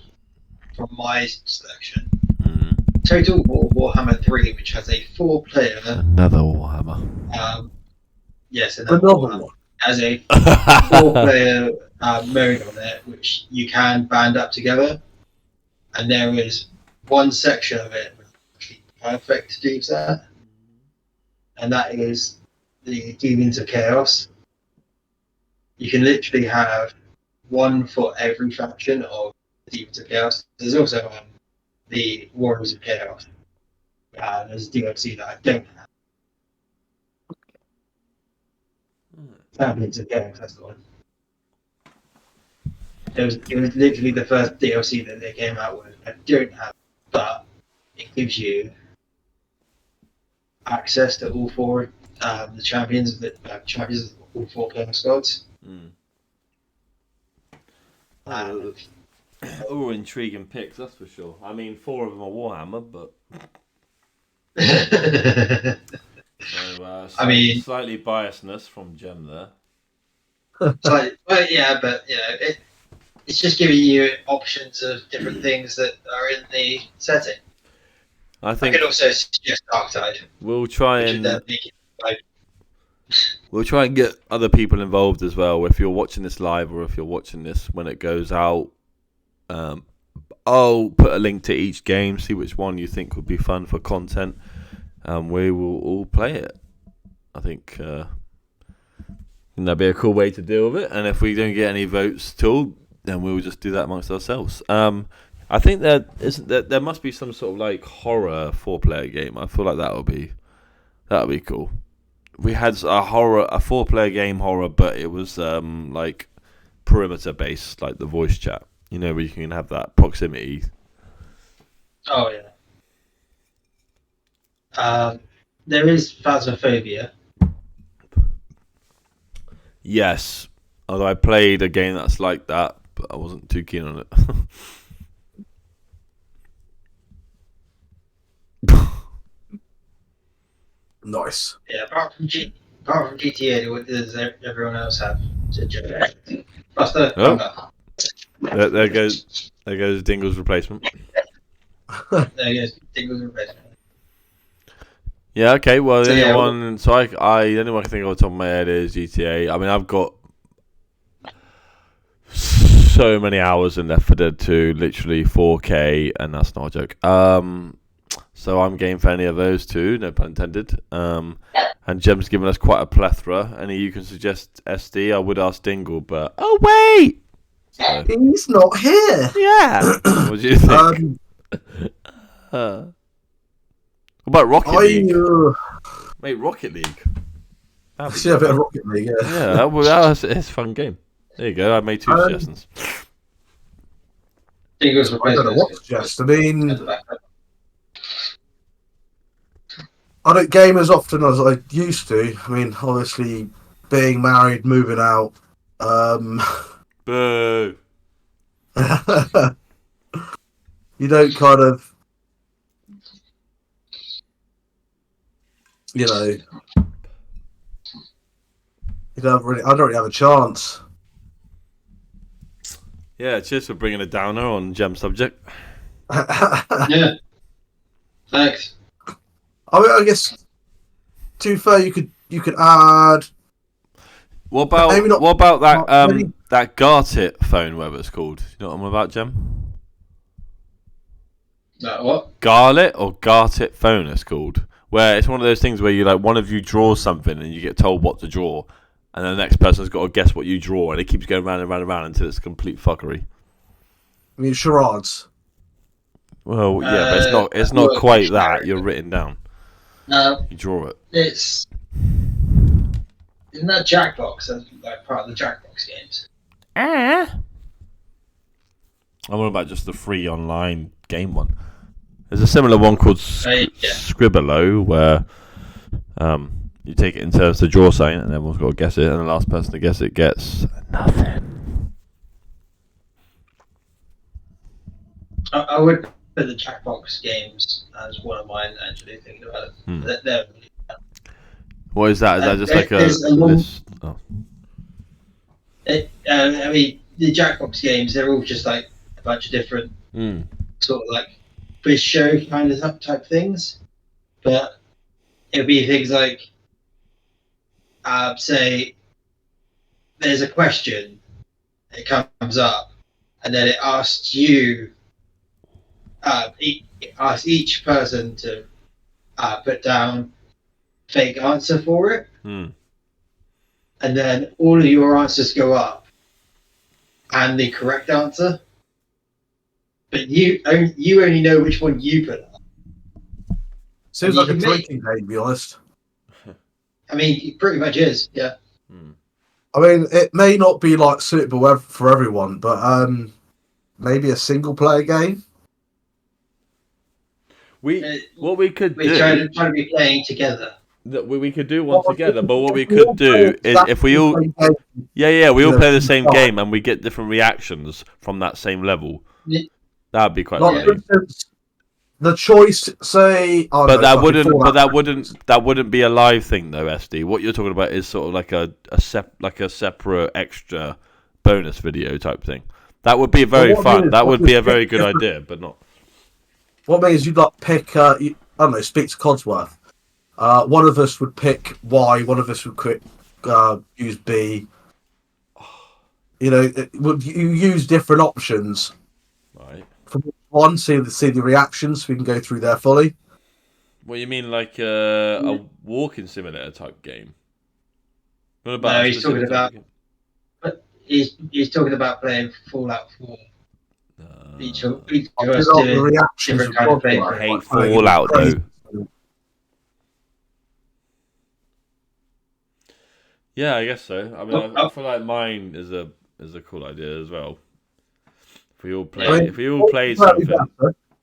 from my selection. Total War Warhammer 3, which has a 4-player... Another Warhammer. Yes, another one. Has a 4-player mode on it, which you can band up together. And there is one section of it which is perfect to do that. And that is the Demons of Chaos. You can literally have one for every faction of Demons of Chaos. There's also the Warriors of Chaos. There's a DLC that I don't have. Champions of Chaos, that's the one. It was literally the first DLC that they came out with. I don't have, but it gives you access to all 4 the champions of all 4 Chaos gods. All intriguing picks, that's for sure. I mean, 4 of them are Warhammer, but. So, I mean, slightly biasness from Gem there. It's just giving you options of different things that are in the setting. I think I could also suggest Darktide. We'll try and get other people involved as well. If you're watching this live or if you're watching this when it goes out, I'll put a link to each game, see which one you think would be fun for content, and we will all play it. I think that'd be a cool way to deal with it. And if we don't get any votes at all, then we'll just do that amongst ourselves. I think there must be some sort of like horror 4-player game. I feel like that would be cool. We had a 4-player game horror, but it was like perimeter based, like the voice chat. You know, where you can have that proximity. Oh yeah. There is Phasmophobia. Yes, although I played a game that's like that, but I wasn't too keen on it. Nice. Yeah, apart from GTA, what does everyone else have to judge? Buster, there goes Dingle's replacement. There goes Dingle's replacement. Yeah, okay, well, the only one I can think of off the top of my head is GTA. I mean, I've got so many hours in Left 4 Dead 2, literally 4K, and that's not a joke. So I'm game for any of those two, no pun intended. And Gem's given us quite a plethora. Any you can suggest, SD? I would ask Dingle, but oh wait, so. He's not here. Yeah. What do you think? What about Rocket League? Mate, Rocket League. See a bit of Rocket League, yeah. Yeah, it's a fun game. There you go. I made 2 suggestions. I don't know what to suggest. I mean, I don't game as often as I used to. I mean, obviously, being married, moving out. Boo. You don't kind of, you know, I don't really have a chance. Yeah, cheers for bringing a downer on Gem subject. Yeah. Thanks. I guess, to be fair, you could add. What about that that Gartit phone, whatever it's called? You know what I'm about, Gem? That what? Garlit or Gartit phone, it's called. Where it's one of those things where you like one of you draws something and you get told what to draw, and the next person's got to guess what you draw, and it keeps going round and round and round until it's complete fuckery. I mean, charades. Well, yeah, but it's not quite that. You're written down. No. You draw it. Isn't that Jackbox? That's like part of the Jackbox games. I'm on about just the free online game one. There's a similar one called Scribbalo where you take it in turns to draw something, and everyone's got to guess it, and the last person to guess it gets nothing. I would put the Jackbox games as one of mine, actually, thinking about it. They're really fun. What is that? Is that just like a list? Oh. I mean, the Jackbox games, they're all just like a bunch of different sort of like quiz show kind of type things. But it'll be things like, say, there's a question, it comes up, and then it asks you, it asks each person to put down fake answer for it. And then all of your answers go up, and the correct answer, but you only know which one you put up. Seems like a drinking game, to be honest. I mean, it pretty much is, yeah. I mean, it may not be like suitable for everyone, but maybe a single-player game. What we could do. We're trying to be playing together. We could do one together, but what we could do is if we all, we all play the same game and we get different reactions from that same level. That'd be quite funny. For instance, the choice, say, that wouldn't be a live thing though, SD. What you're talking about is sort of like a separate extra bonus video type thing. That would be very fun. That would be a very good idea, but not. What means you'd like pick? I don't know. Speak to Codsworth. One of us would pick Y. One of us would use B. You know, you use different options. Right. From one, see the reactions. So we can go through there fully. What you mean, like a walking simulator type game? No, he's talking about. He's talking about playing Fallout 4. Each of us doing different kind of thing. I hate Fallout though. Yeah, I guess so. I mean, I feel like mine is a cool idea as well. If we all play something,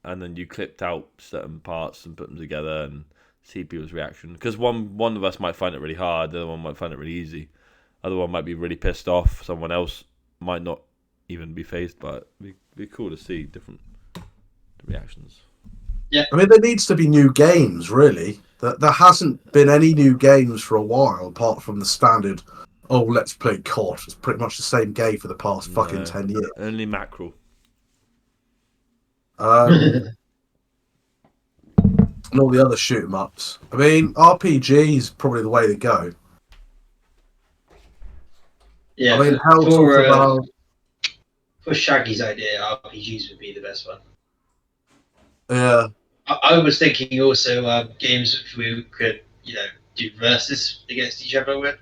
and then you clipped out certain parts and put them together and see people's reaction. Because one of us might find it really hard, the other one might find it really easy. Other one might be really pissed off. Someone else might not even be fazed by it. It'd be cool to see different reactions. Yeah, I mean, there needs to be new games, really. There hasn't been any new games for a while, apart from the standard, let's play COD. It's pretty much the same game for the past fucking 10 years. Only Mackerel. And all the other shoot-em-ups. I mean, RPG is probably the way to go. Yeah, I mean, for Shaggy's idea, RPGs would be the best one. Yeah. I was thinking also games which we could, do versus against each other with.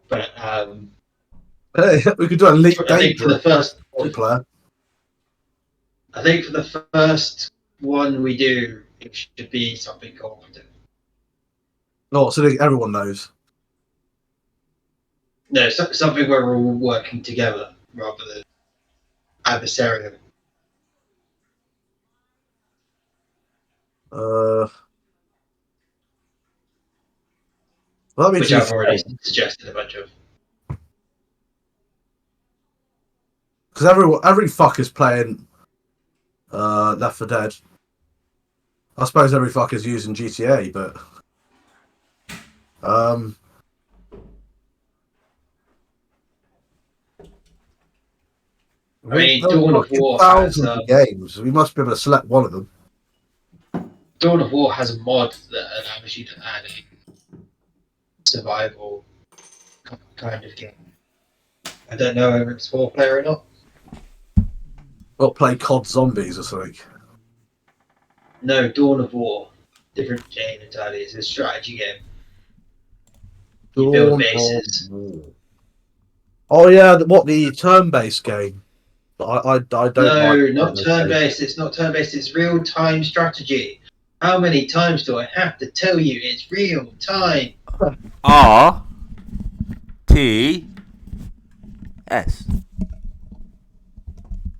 But we could do a Elite Dangerous for the first player. I think for the first one we do, it should be something cooperative. Oh, so everyone knows. No, something where we're all working together rather than adversarial. Which I've already suggested a bunch of. Because every fucker's playing Left 4 Dead. I suppose every fucker's using GTA, but I mean, Dawn of War has games. We must be able to select one of them. Dawn of War has a mod that allows you to add a survival kind of game. I don't know whether it's 4-player or not. Or play COD Zombies or something. No, Dawn of War. Different game entirely. It's a strategy game. You build bases. Oh yeah, the turn-based game. I don't. No, not turn-based. It's not turn-based. It's real-time strategy. How many times do I have to tell you it's real time? R-T-S.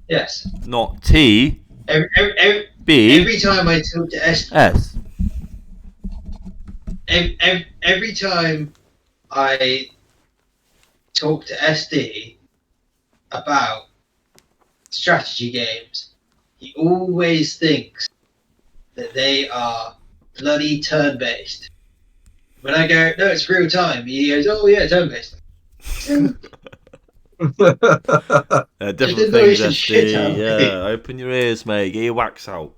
Yes. Not T. Every time I talk to S. every time I talk to SD about strategy games, he always thinks that they are bloody turn-based. When I go, no, it's real time, he goes, oh yeah, turn-based. Different things, SD. Yeah, open your ears, mate. Get your wax out.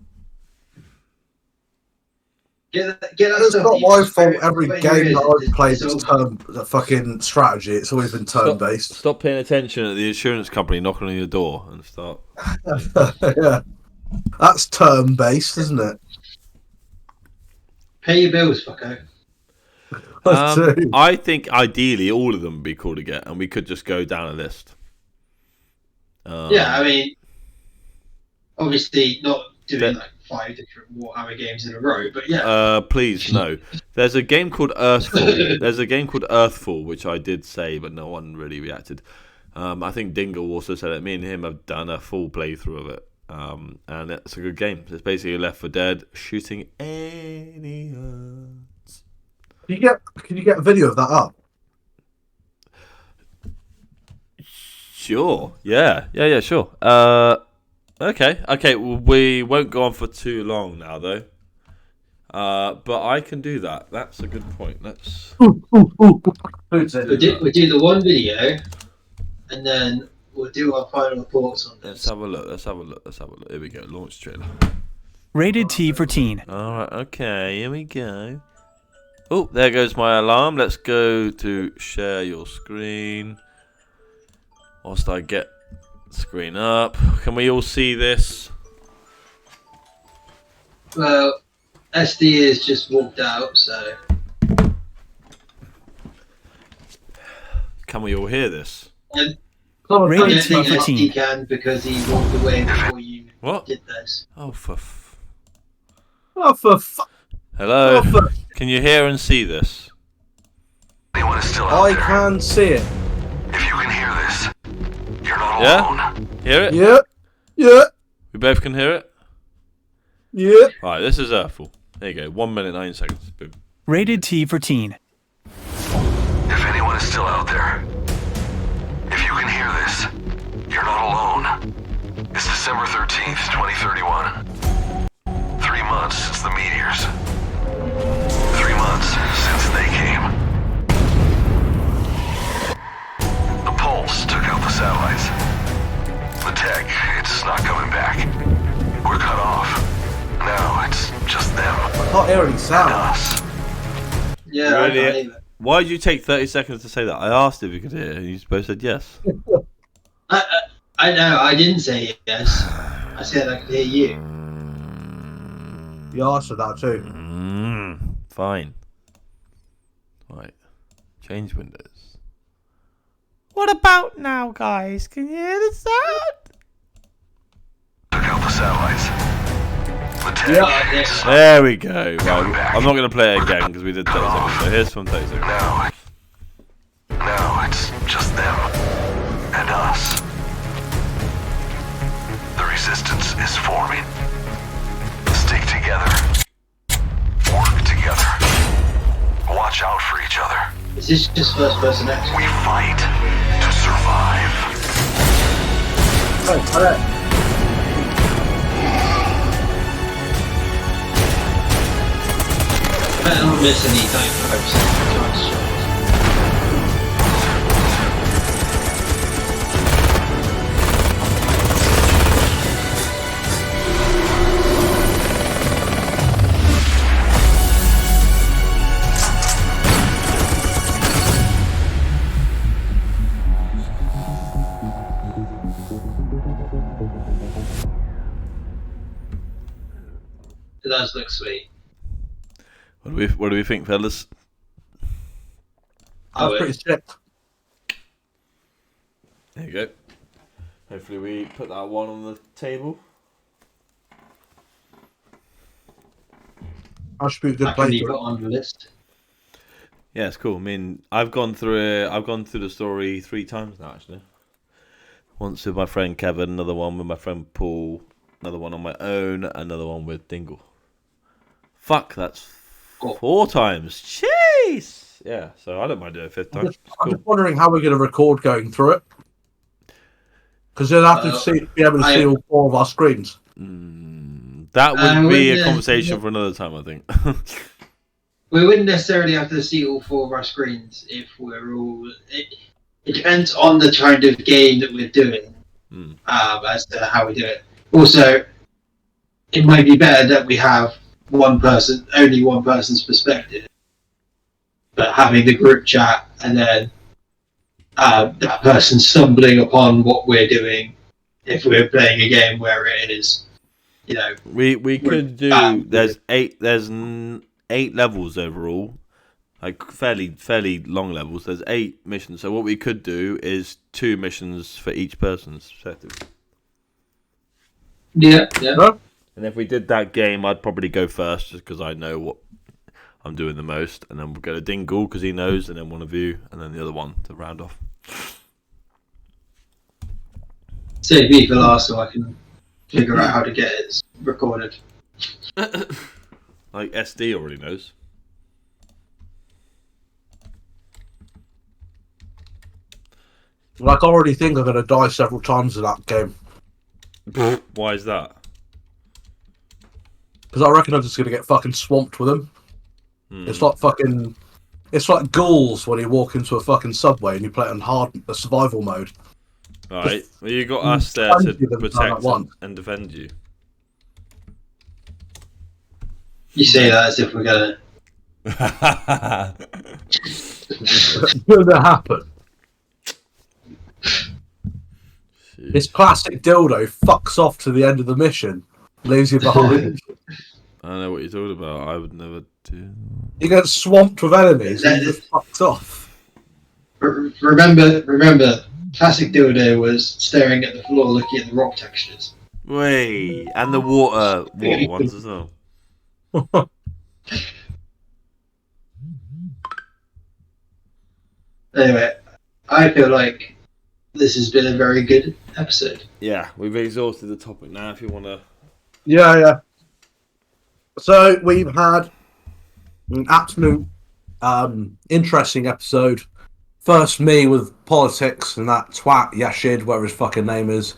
It's not my fault. Every game that I've played is fucking strategy. It's always been turn-based. Stop paying attention at the insurance company knocking on your door and start. Yeah, that's turn-based, isn't it? Pay your bills, fucko. I think ideally all of them would be cool to get, and we could just go down a list. Yeah, I mean, obviously not doing like 5 different Warhammer games in a row, but yeah. Please no. There's a game called Earthfall. Which I did say, but no one really reacted. I think Dingle also said it. Me and him have done a full playthrough of it, and it's a good game. It's basically Left 4 Dead shooting aliens. Can you get a video of that up? Sure. Yeah, sure. Okay. We won't go on for too long now, though. But I can do that. That's a good point. Let's. We'll do the one video, and then we'll do our final thoughts on this. Let's have a look. Here we go. Launch trailer. Rated T for teen. All right. Okay. Here we go. Oh, there goes my alarm. Let's go to share your screen. Whilst I get the screen up. Can we all see this? Well, SD has just walked out, so... Can we all hear this? Rated T for teen. He can because he walked away before you did this. Oh, for Oh, Hello? Can you hear and see this? Anyone is still out I there. can see it. If you can hear this, you're not alone. Hear it? Yeah. We both can hear it? Yeah. Right, this is Earthfall. There you go. 1 minute, 9 seconds. Boom. Rated T for teen. If anyone is still out there, if you can hear this, you're not alone. It's December 13th, 2031. 3 months since the meteors. 3 months since they came. The Pulse took out the satellites. The tech, it's not coming back. We're cut off. Now it's just them. I can't hear any sound. And us. Yeah, Really? I can't either. Why did you take 30 seconds to say that? I asked if you could hear, and you both said yes. I know, I didn't say yes. I said I could hear you. You asked for that too. Fine. Right. Change windows. What about now, guys? Can you hear the sound? Took out the satellites. The tech, it's not There we go. Right. coming back. I'm not going to play it again because we did 30 seconds. So here's from 30 seconds. Now it's just them and us. The resistance is forming. Stick together. Work together. Watch out for each other. Is this just first person action? We fight to survive. I don't miss any time for 5%. It does look sweet. What do we think, fellas? That's pretty sick. There you go. Hopefully we put that one on the table. That should be a good That can be playthrough. put on the list. Yeah, it's cool. I mean, I've gone through it. I've gone through the story 3 times now, actually. Once with my friend Kevin, another one with my friend Paul, another one on my own, another one with Dingle. Fuck, that's 4 times. Jeez. Yeah, so I don't mind doing a 5th time. I'm just wondering how we're going to record going through it. Because you'll have to be able to see all 4 of our screens. That would be a conversation for another time, I think. We wouldn't necessarily have to see all 4 of our screens if we're all... It depends on the kind of game that we're doing as to how we do it. Also, it might be better that we have only one person's perspective, but having the group chat and then that person stumbling upon what we're doing if we're playing a game where it is, we could do. There's 8 levels overall, like fairly long levels. There's 8 missions. So what we could do is 2 missions for each person's perspective. Yeah. And if we did that game, I'd probably go first just because I know what I'm doing the most, and then we'll go to Dingle because he knows, and then one of you, and then the other one to round off. Save me for last so I can figure out how to get it recorded. Like SD already knows. Like, I already think I'm going to die several times in that game. Why is that? Because I reckon I'm just going to get fucking swamped with them. It's like ghouls when you walk into a fucking subway and you play it on survival mode. Right. Well, you got us there to protect and defend you. You say that as if we're going to... It's going to happen. This plastic dildo fucks off to the end of the mission. Leaves you behind. I don't know what you're talking about. I would never do. You get swamped with enemies and you just fucked off. Remember, classic dildo was staring at the floor looking at the rock textures. Wait, and the water ones as well. Anyway, I feel like this has been a very good episode. Yeah, we've exhausted the topic now. If you want to... Yeah. So we've had an absolute interesting episode. First, me with politics and that twat Yashid, whatever his fucking name is.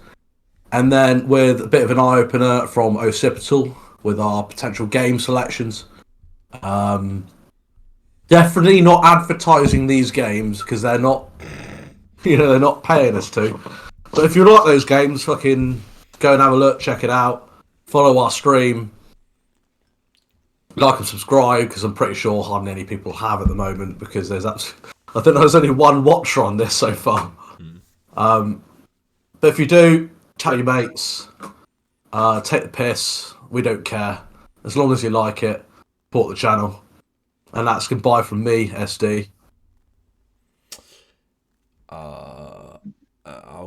And then with a bit of an eye-opener from Occipital with our potential game selections. Definitely not advertising these games because they're not, they're not paying us to. But if you like those games, fucking go and have a look, check it out. Follow our stream. Like and subscribe, because I'm pretty sure hardly any people have at the moment, because I think there's only one watcher on this so far. But if you do, tell your mates, take the piss, we don't care. As long as you like it, support the channel. And that's goodbye from me, SD. I'll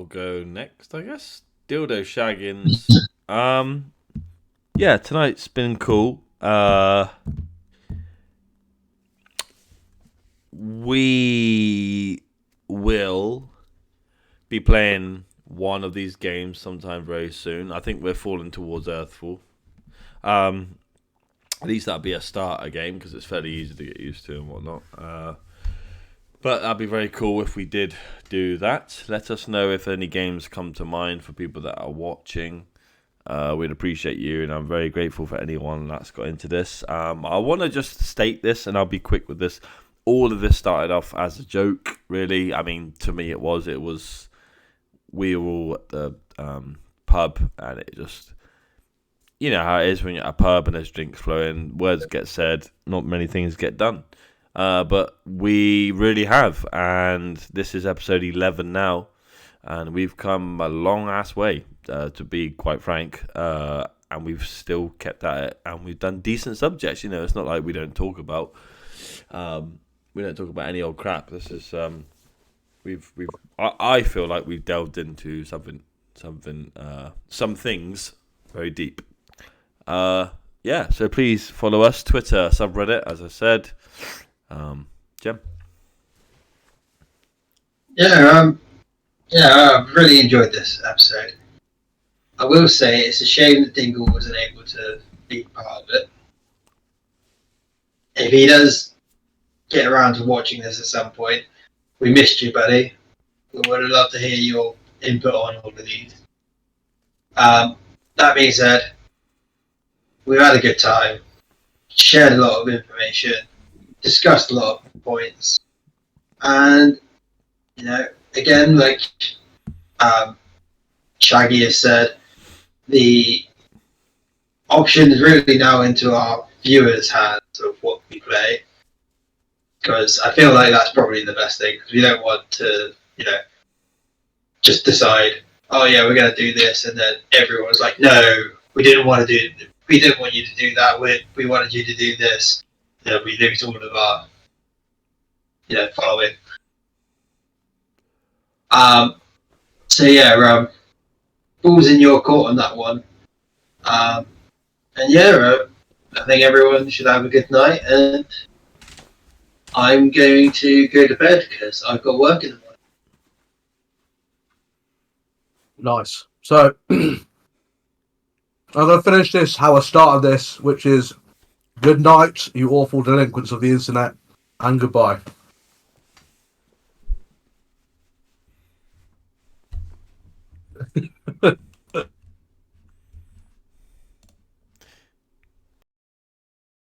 go next, I guess. Dildo shaggins. Yeah, tonight's been cool. We will be playing one of these games sometime very soon. I think we're falling towards Earthfall. At least that'll be a starter game because it's fairly easy to get used to and whatnot. But that'd be very cool if we did do that. Let us know if any games come to mind for people that are watching. We'd appreciate you, and I'm very grateful for anyone that's got into this. I want to just state this, and I'll be quick with this. All of this started off as a joke, really. I mean, to me it was. We were all at the pub, and it just... You know how it is when you're at a pub and there's drinks flowing, words get said, not many things get done. But we really have, and this is episode 11 now, and we've come a long-ass way, to be quite frank, and we've still kept at it, and we've done decent subjects. It's not like we don't talk about any old crap. This is I feel like we've delved into some things very deep. Yeah, so please follow us, Twitter, subreddit, as I said. Gem? Yeah, I've really enjoyed this episode. I will say it's a shame that Dingle wasn't able to be part of it. if he does get around to watching this at some point, we missed you, buddy. We would have loved to hear your input on all of these. That being said, we've had a good time, shared a lot of information, discussed a lot of points, and, you know, again, like Shaggy has said, the option is really now into our viewers' hands of what we play, because I feel like that's probably the best thing, because we don't want to, you know, just decide, oh yeah, we're going to do this, and then everyone's like, no, we didn't want you to do that, we wanted you to do this. You know, we lose all of our, you know, following. So yeah, ball's in your court on that one. And yeah, I think everyone should have a good night, and I'm going to go to bed because I've got work in the morning. Nice. So, I'm going to finish this how I started this, which is good night, you awful delinquents of the internet, and goodbye.